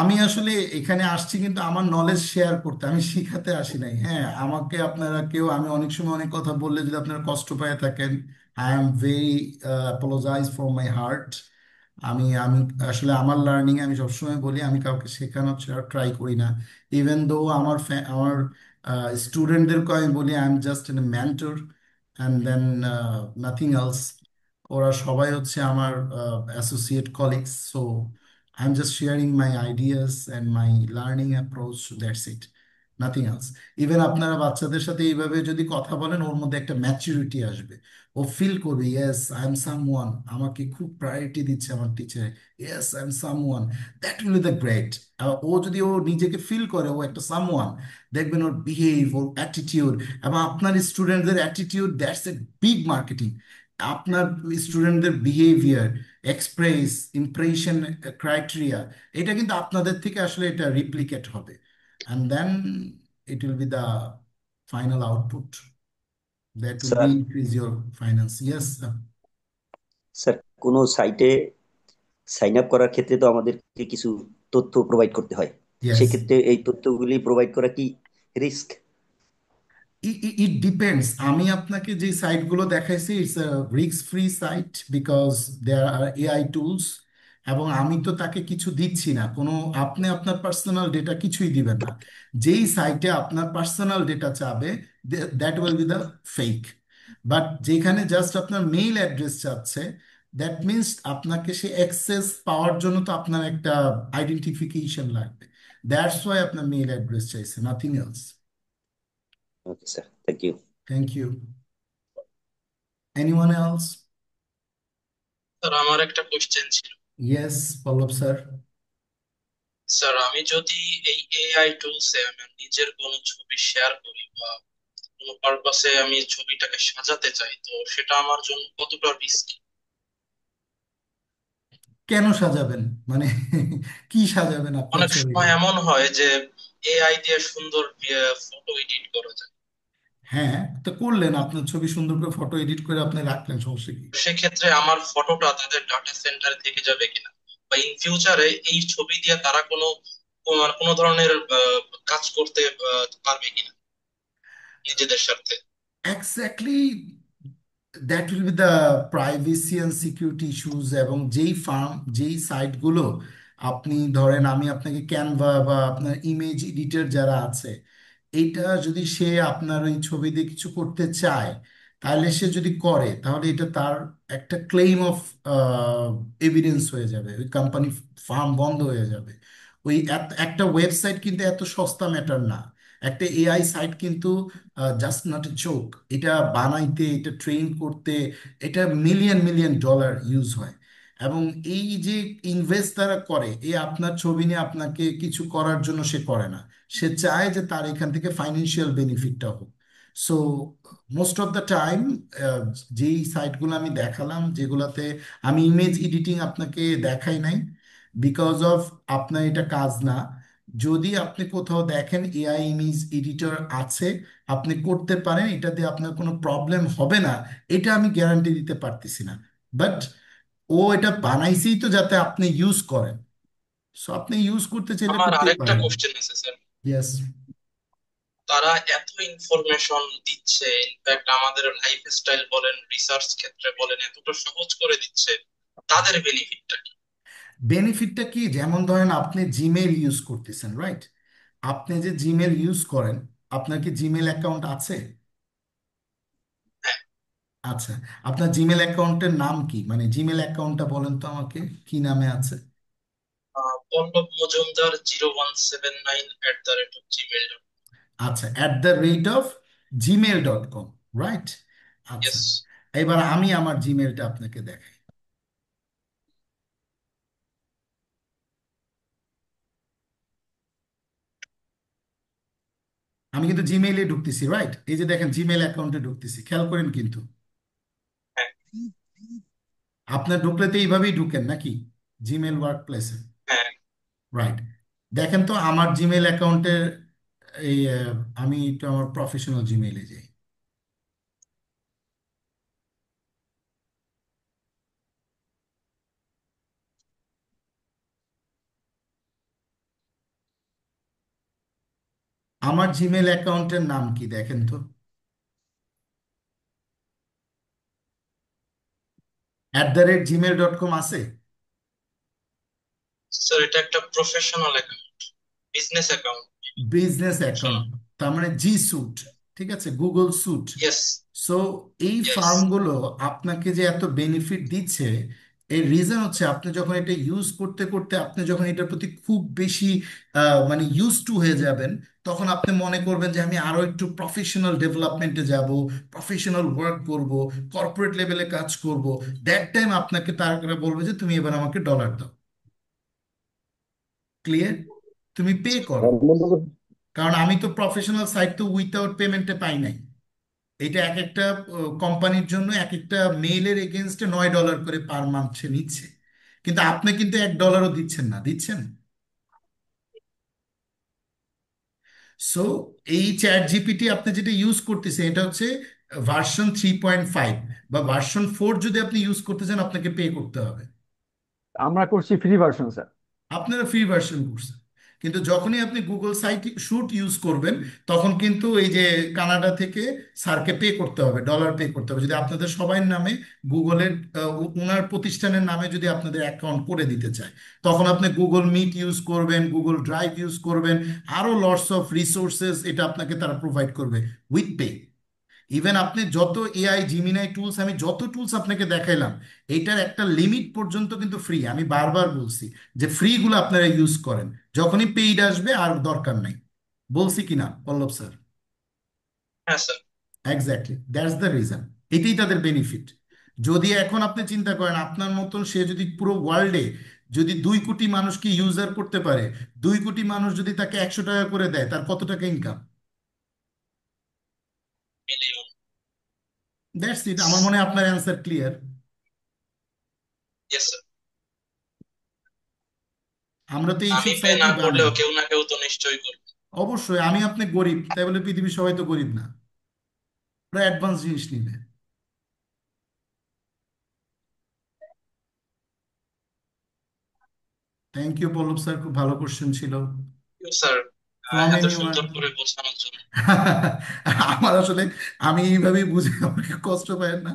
আমি আসলে এখানে আসছি কিন্তু আমার নলেজ শেয়ার করতে, আমি শিখাতে আসি নাই। হ্যাঁ, আমাকে আপনারা কেউ, আমি অনেক সময় অনেক কথা বললে যদি আপনারা কষ্ট পেয়ে থাকেন, I am very apologize for my heart. আমি আমি আসলে আমার লার্নিং আমি সবসময় বলি আমি কাউকে শেখানোর ট্রাই করি না। ইভেন দো আমার স্টুডেন্টদেরকে আমি বলি I am just an mentor and then nothing else. ওরা সবাই হচ্ছে আমার associate colleagues, so I'm just sharing my ideas and my learning approach. That's it. Nothing else. Even আপনারা বাচ্চাদের সাথে এইভাবে যদি কথা বলেন, ওর মধ্যে একটা ম্যাচুরিটি আসবে। ও ফিল করবে, ইয়েস আই এম সামওয়ান, আমাকে খুব প্রায়োরিটি দিচ্ছে আমার teacher, yes I am someone, that will be the great. ও যদি ও নিজেকে ফিল করে ও একটা সামওয়ান, দেখবেন ওর বিহেভ, ওর অ্যাটিটিউড, এবং আপনার স্টুডেন্টদের attitude, that's a big marketing. আপনার স্টুডেন্টদের বিহেভিয়ার, এক্সপ্রেস, ইমপ্রেশন ক্রাইটেরিয়া, এটা কিন্তু আপনাদের থেকে আসলে এটা রিপ্লিকেট হবে, and then it will be the final output that will be sir increase your finance. Yes. Sir কোনো সাইটে সাইন আপ করার ক্ষেত্রে তো আমাদেরকে কিছু তথ্য প্রোভাইড করতে হয়, ইয়েস, সেক্ষেত্রে এই তথ্যগুলি প্রোভাইড করা কি রিস্ক? It depends. আমি আপনাকে যে সাইটগুলো দেখাইছি, it's a risk free site because there are AI tools, এবং আমি তো তাকে কিছু দিচ্ছি না কোনো। আপনি আপনার পার্সোনাল ডেটা কিছুই দিবেন না। যেই সাইটে আপনার পার্সোনাল ডেটা চাবে, that will be the fake. But যেখানে জাস্ট আপনার মেইল অ্যাড্রেস চাচ্ছে, দ্যাট মিনস আপনাকে সে অ্যাক্সেস পাওয়ার জন্য তো আপনার একটা আইডেন্টিফিকেশন লাগবে। দ্যাটস ওয়াই আপনার মেইল অ্যাড্রেস চাইছে, nothing else. Okay sir, thank you. Thank you. Anyone else? Sir আমার একটা কোশ্চেন ছিল। Yes, Pallab sir. স্যার আমি যদি এই এআই টুলসে আমি নিজের কোনো ছবি শেয়ার করি বা কোনো পারপাসে আমি ছবিটাকে সাজাতে চাই, তো সেটা আমার জন্য কতটা রিস্কি? কেন সাজাবেন, মানে কি সাজাবেন আপনার অনেক ছবিতে? সময় এমন হয় যে এআই দিয়ে সুন্দর ফটো এডিট করা যায়, হ্যাঁ, তো করলেন, আপনার ছবি সুন্দর করে ফটো এডিট করে আপনি রাখলেন, সমস্যা কি? সেক্ষেত্রে আমার ফটোটা তাদের ডাটা সেন্টারে থেকে যাবে কিনা, বা ইন ফিউচারে এই ছবি দিয়ে তারা কোনো ধরনের কাজ করতে পারবে কিনা নিজেদের স্বার্থে? Exactly, that will be the privacy and security issues. এবং যেই সাইটগুলো আপনি ধরেন, আমি আপনাকে ক্যানভা বা আপনার ইমেজ এডিটর যারা আছে, এইটা যদি সে আপনার ওই ছবি দিয়ে কিছু করতে চায়, তাহলে সে যদি করে, তাহলে এটা তার একটা ক্লেম অফ এভিডেন্স হয়ে যাবে, ওই কোম্পানি ফার্ম বন্ধ হয়ে যাবে। ওই একটা ওয়েবসাইট কিন্তু এত সস্তা ম্যাটার না। একটা এআই সাইট কিন্তু জাস্ট নট এ জোক। এটা বানাইতে, এটা ট্রেন করতে, এটা মিলিয়ন মিলিয়ন ডলার ইউজ হয়। এবং এই যে ইনভেস্ট তারা করে, এই আপনার ছবি নিয়ে আপনাকে কিছু করার জন্য সে করে না, সে চায় যে তার এখান থেকে ফাইন্যান্সিয়াল বেনিফিটটা হোক। So most of the time যেই সাইটগুলো আমি দেখালাম, যেগুলাতে আমি ইমেজ এডিটিং আপনাকে দেখাই নাই, বিকজ অফ আপনার এটা কাজ না। যদি আপনি কোথাও দেখেন এআই ইমেজ এডিটর আছে, আপনি করতে পারেন, এটা দিয়ে আপনার কোনো প্রবলেম হবে না, এটা আমি গ্যারান্টি দিতে পারতেছি না। বাট ও এটা বানাইছেই তো যাতে আপনি ইউজ করেন, সো আপনি ইউজ করতে চাইলে আমার করতেই আরেকটা পারেন। কোশ্চেন আছে স্যার। ইয়েস। তারা এত ইনফরমেশন দিচ্ছে, ইনফ্যাক্ট আমাদের লাইফ স্টাইল বলেন, রিসার্চ ক্ষেত্রে বলেন, এতটা সহজ করে দিচ্ছে, তাদের বেনিফিটটা কি? বেনিফিটটা কি? যেমন ধরেন আপনি জিমেইল ইউজ করতেছেন, রাইট? আপনি যে জিমেইল ইউজ করেন, আপনার কি জিমেইল অ্যাকাউন্ট আছে? আচ্ছা, আপনার জিমেল অ্যাকাউন্টের নাম কি, মানে জিমেল অ্যাকাউন্টটা বলেন তো আমাকে, কি নামে আছে? পল্লব মজুমদার 0179 আচ্ছা, @gmail.com, রাইট? আচ্ছা, ইয়েস। এবার আমি আমার জিমেলটা আপনাকে দেখাই। আমি কিন্তু জিমেইলে ঢুকতেছি, রাইট? এই যে দেখেন জিমেল অ্যাকাউন্টে ঢুকতেছি, খেয়াল করেন কিন্তু। হ্যাঁ আপনার ঢুকলে তো এইভাবেই ঢুকেন নাকি, জিমেল ওয়ার্ক প্লেসে? হ্যাঁ। রাইট। দেখেন তো আমার জিমেল অ্যাকাউন্টের এই আমি একটু আমার প্রফেশনাল জিমেইলে যাই। আমার জিমেল অ্যাকাউন্টের নাম কি দেখেন তো, @gmail.com আছে? স্যার এটা একটা professional account, business account. Business account, তার মানে জি স্যুট, ঠিক আছে, গুগল স্যুট। ইয়েস সো এই ইয়েস। ফার্মগুলো আপনাকে যে এত বেনিফিট দিচ্ছে, এর রিজন হচ্ছে আপনি যখন এটা ইউজ করতে করতে, আপনি যখন এটার প্রতি খুব বেশি মানে ইউজ টু হয়ে যাবেন, তখন আপনি মনে করবেন যে আমি আরো একটু প্রফেশনাল ডেভেলপমেন্টে যাব, প্রফেশনাল ওয়ার্ক করব, কর্পোরেট লেভেলে কাজ করব। দ্যাট টাইম আপনাকে তারা বলবে যে তুমি এবার আমাকে ডলার দাও। ক্লিয়ার? তুমি পে করো, কারণ আমি তো প্রফেশনাল সাইট তো উইথাউট পেমেন্টে পাই নাই। এটা এক একটা কোম্পানির জন্য এক একটা মেইলের এগেনস্টে $9 করে পার মান্থ সে নিচ্ছে, কিন্তু আপনি কিন্তু $1 দিচ্ছেন না, দিচ্ছেন? সো এই চ্যাট জিপিটি আপনি যেটা ইউজ করতেছেন, এটা হচ্ছে ভার্সন 3.5, বা ভার্সন 4 যদি আপনি ইউজ করতে চান আপনাকে পে করতে হবে। আমরা করছি ফ্রি ভার্সন স্যার। আপনারা ফ্রি ভার্সন করছেন, কিন্তু যখনই আপনি গুগল সাইট শুট ইউজ করবেন, তখন কিন্তু এই যে কানাডা থেকে স্যারকে পে করতে হবে, ডলার পে করতে হবে, যদি আপনাদের সবার নামে গুগলের ওনার প্রতিষ্ঠানের নামে যদি আপনাদের অ্যাকাউন্ট করে দিতে চায়, তখন আপনি গুগল মিট ইউজ করবেন, গুগল ড্রাইভ ইউজ করবেন, আরো লটস অফ রিসোর্সেস এটা আপনাকে তারা প্রোভাইড করবে উইথ পে। ইভেন আপনি যত এআই জিমিনাই টুলস, আমি যত টুলস আপনাকে দেখাইলাম, এইটার একটা লিমিট পর্যন্ত কিন্তু ফ্রি। আমি বারবার বলছি যে ফ্রি গুলো আপনারা ইউজ করেন, যখনই পেইড আসবে আর দরকার নাই। বলছি কিনা পল্লব স্যার? হ্যাঁ sir. Exactly, that's the reason. এটাই তাদের বেনিফিট। যদি এখন আপনি চিন্তা করেন আপনার মতন সে যদি পুরো ওয়ার্ল্ডে যদি 2 কোটি মানুষকে ইউজার করতে পারে, 2 কোটি মানুষ যদি তাকে $100 করে দেয়, তার কত টাকা ইনকাম? মিলিয়ন। That's it. আমার মনে হয় আপনার অ্যান্সার ক্লিয়ার। Yes sir. আমরা তো আমি এইসব পে না সাইটই বানাই। করলেও কেউ না কেউ তো নিশ্চয়ই করবে। অবশ্যই, আমি আপনি গরিব তাই বলে পৃথিবীর সবাই তো গরিব না, ওরা অ্যাডভান্স জিনিস নিবে। থ্যাংক ইউ পল্লব স্যার, খুব ভালো কোশ্চেন ছিল। স্যার ফ্রম এত এনিওয়ান। সুন্দর করে বোঝানোর জন্য। আমার আসলে, আমি এইভাবেই বুঝি, আমাকে কষ্ট পায় না।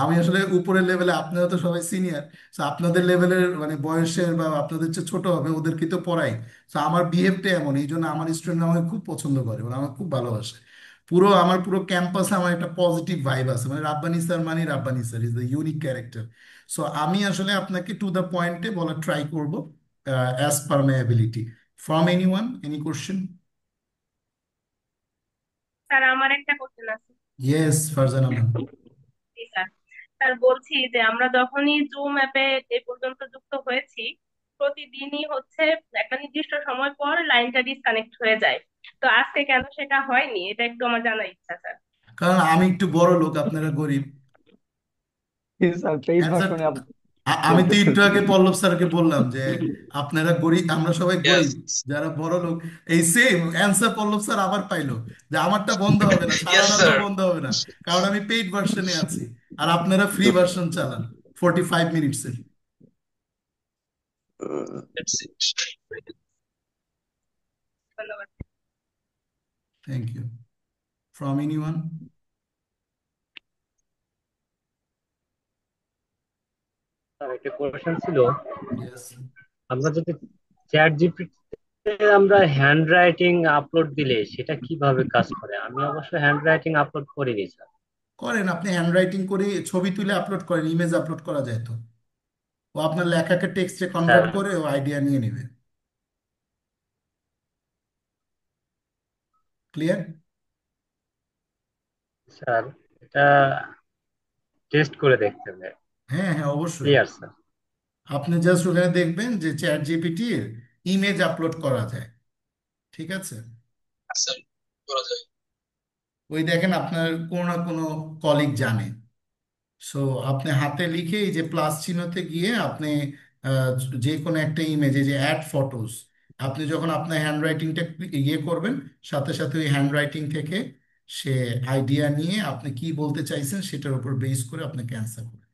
আমি আসলে উপরের লেভেলে, আপনারা তো সবাই সিনিয়র, তো আপনাদের লেভেলের মানে বয়সের বা আপনাদের চেয়ে ছোট হবে, ওদেরকে তো পড়াই। তো আমার বিহেভটা এমন, এই জন্য আমার স্টুডেন্ট আমাকে খুব পছন্দ করে, ওরা আমাকে খুব ভালোবাসে। আমার পুরো ক্যাম্পাসে আমার একটা পজিটিভ ভাইব আছে, মানে রাব্বানি স্যার মানে Rabbani sir is the unique character. So আমি আসলে আপনাকে টু দ্য পয়েন্টে বলার ট্রাই করব, as per my ability. From anyone, any question? Sir আমার একটা কোশ্চেন আছে। Yes, Farzana ma'am. জি স্যার। স্যার বলছি যে আমরা যখনই জুম অ্যাপে এ পর্যন্ত যুক্ত হয়েছি, প্রতিদিনই হচ্ছে একটা নির্দিষ্ট সময় পর লাইনটা ডিসকানেক্ট হয়ে যায়। তো আজকে কেন সেটা হয়নি, এটা একটু আমার জানার ইচ্ছা স্যার। কারণ আমি একটু বড় লোক, আপনারা গরিব। স্যার পেইড অ্যান্সার, ভার্সনে আমি তো চলতেছে। একটু আগে পল্লব স্যারকে বললাম যে আপনারা গরিব, আমরা সবাই ইয়েস গরিব, যারা বড় লোক। এই সেম অ্যান্সার পল্লব স্যার আবার পাইলো, যে আমারটা বন্ধ হবে না, সারা ইয়েস রাতও স্যার। বন্ধ হবে না, কারণ আমি পেইড ভার্সনে আছি, আর আপনারা ফ্রি ভার্সন চালান 45 মিনিটসের। ধন্যবাদ। Thank you. From anyone? Sir একটা কোয়েশ্চেন ছিল, ইয়েস। আমরা যদি চ্যাট জিপিটিতে আমরা হ্যান্ড রাইটিং আপলোড দিলে সেটা কিভাবে কাজ করে? আমি অবশ্য হ্যান্ড রাইটিং আপলোড করিনি স্যার। করেন, আপনি হ্যান্ড রাইটিং করে ছবি তুলে আপলোড করেন, ইমেজ আপলোড করা যায় তো। ও আপনার লেখাকে টেক্সটে স্যার কনভার্ট করে ও আইডিয়া নিয়ে নেবে। ক্লিয়ার? স্যার এটা টেস্ট করে দেখতে হবে। হ্যাঁ হ্যাঁ, অবশ্যই। Clear sir. আপনি জাস্ট ওখানে দেখবেন যে চ্যাট জিপিটির ইমেজ আপলোড করা যায়, ঠিক আছে? স্যার করা যায়। ওই দেখেন আপনার কোনো না কোনো কলিগ জানে, সো আপনি হাতে লিখে এই যে প্লাস চিহ্নতে গিয়ে আপনি আহ, যে কোনো একটা ইমেজে যে অ্যাড ফটোস, আপনি যখন আপনার হ্যান্ড রাইটিংটা ইয়ে করবেন, সাথে সাথে ওই হ্যান্ড রাইটিং থেকে সে আইডিয়া নিয়ে আপনি কি বলতে চাইছেন সেটার উপর বেস করে আপনাকে অ্যান্সার করবেন।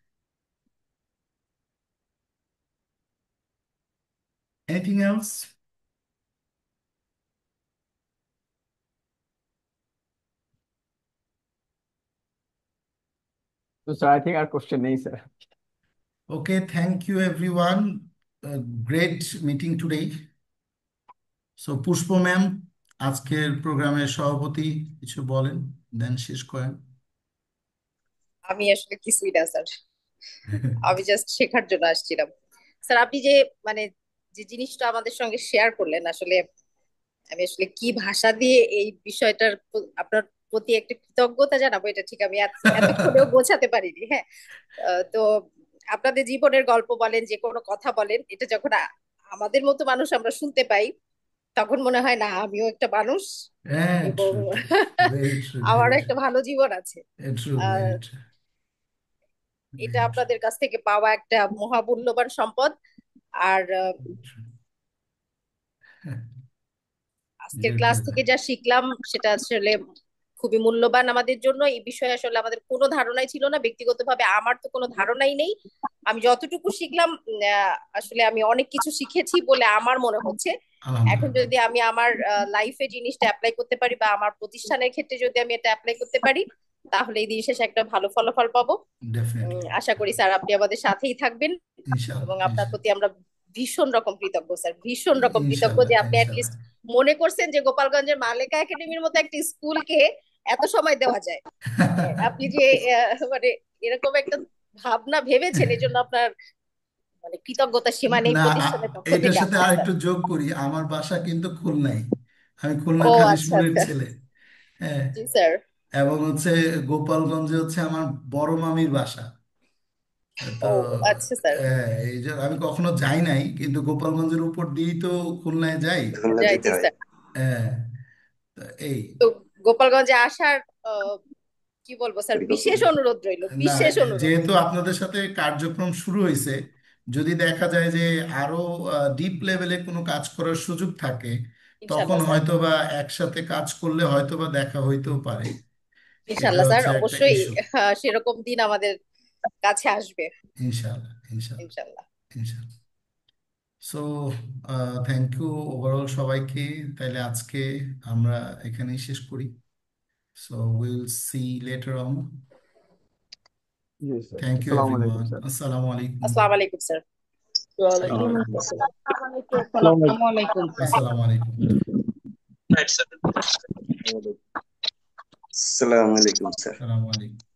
Anything else? তো স্যার আই থিঙ্ক আর কোশ্চেন নেই sir. Okay, thank you everyone. Great meeting today. So Pushpa ma'am আজকের প্রোগ্রামের সভাপতি, কিছু বলেন দেন শেষ করেন। আমি আসলে কিছুই না স্যার, আমি জাস্ট শেখার জন্য আসছিলাম। স্যার আপনি যে মানে যে জিনিসটা আমাদের সঙ্গে শেয়ার করলেন, আসলে আমি আসলে কি ভাষা দিয়ে এই বিষয়টার আপনার প্রতি একটা কৃতজ্ঞতা জানাবো, এটা ঠিক আমি এতক্ষণেও বোঝাতে পারিনি। হ্যাঁ, তো আপনাদের জীবনের গল্প বলেন, যে কোনো কথা বলেন, এটা যখন আমাদের মতো মানুষ আমরা শুনতে পাই, তখন মনে হয় না আমিও একটা মানুষ হ্যাঁ, এবং true, true. Very true, আমারও very একটা true. ভালো জীবন আছে। True, আর very true, এটা very true, আপনাদের কাছ থেকে পাওয়া একটা মহামূল্যবান সম্পদ। আর very true. আজকের Good, ক্লাস good. থেকে যা শিখলাম সেটা আসলে খুবই মূল্যবান আমাদের জন্য। এই বিষয়ে আসলে আমাদের কোনো ধারণাই ছিল না, ব্যক্তিগতভাবে আমার তো কোনো ধারণাই নেই। আমি যতটুকু শিখলাম আসলে আমি অনেক কিছু শিখেছি বলে আমার মনে হচ্ছে। এখন আলহামদুলিল্লাহ, যদি আমি আমার লাইফে জিনিসটা অ্যাপ্লাই করতে পারি বা আমার প্রতিষ্ঠানের ক্ষেত্রে যদি আমি এটা অ্যাপ্লাই করতে পারি, তাহলে এই দিন শেষে একটা ভালো ফলাফল পাবো। definitely. আশা করি স্যার আপনি আমাদের সাথেই থাকবেন, ইনশাআল্লাহ, এবং আপনার প্রতি ইনশাআল্লাহ, আমরা ভীষণ রকম কৃতজ্ঞ স্যার, ভীষণ রকম কৃতজ্ঞ ইনশাআল্লাহ, যে আপনি ইনশাআল্লাহ। অ্যাটলিস্ট মনে করছেন যে গোপালগঞ্জের মালেকা একাডেমির মতো একটা স্কুলকে এত সময় দেওয়া যায়। আপনি যে মানে এরকম একটা ভাবনা ভেবেছেন, এই জন্য আপনার মানে কৃতজ্ঞতা সীমা নেই না, প্রতিষ্ঠানের পক্ষ এটার থেকে সাথে আপনার আর স্যার। একটু যোগ করি, আমার বাসা কিন্তু খুলনায়, আমি খুলনা ও আচ্ছা খালিশপুরের আচ্ছা, ছেলে। হ্যাঁ, জি স্যার। এবং হচ্ছে গোপালগঞ্জে হচ্ছে আমার বড় মামির বাসা। তো ও আচ্ছা স্যার। এই যে আমি কখনো যাই নাই, কিন্তু গোপালগঞ্জের উপর দিয়েই তো খুলনায় যাই। খুলনা যাই যেতে জি হয়। স্যার। হ্যাঁ, তো এই তো গোপালগঞ্জে আসার কি বলবো স্যার, বিশেষ পরিকল্পনা অনুরোধ রইল, না, বিশেষ অনুরোধ। যেহেতু আপনাদের সাথে কার্যক্রম শুরু হয়েছে, যদি দেখা যায় যে আরো ডিপ লেভেলে কোনো কাজ করার সুযোগ থাকে, তখন ইনশাল্লাহ স্যার। হয়তোবা একসাথে কাজ করলে হয়তোবা দেখা হইতেও পারে। এটা ইনশাল্লাহ স্যার, হচ্ছে একটা অবশ্যই ইস্যু। সেরকম দিন আমাদের কাছে আসবে ইনশাআল্লাহ, ইনশাআল্লাহ, ইনশাল্লাহ। ইনশাআল্লাহ। সো থ্যাংক ইউ ওভারঅল সবাইকে। তাইলে আজকে আমরা এখানেই শেষ করি। So will see later on. জি স্যার, থ্যাংক ইউ আসসালামু আলাইকুম এভরিওয়ান। স্যার। আসসালামু আলাইকুম। আসসালামু আলাইকুম স্যার। আসসালামু আলাইকুম। আসসালামু আলাইকুম স্যার। আসসালামু আলাইকুম। Right sir. আসসালামু আলাইকুম স্যার। আসসালামু আলাইকুম।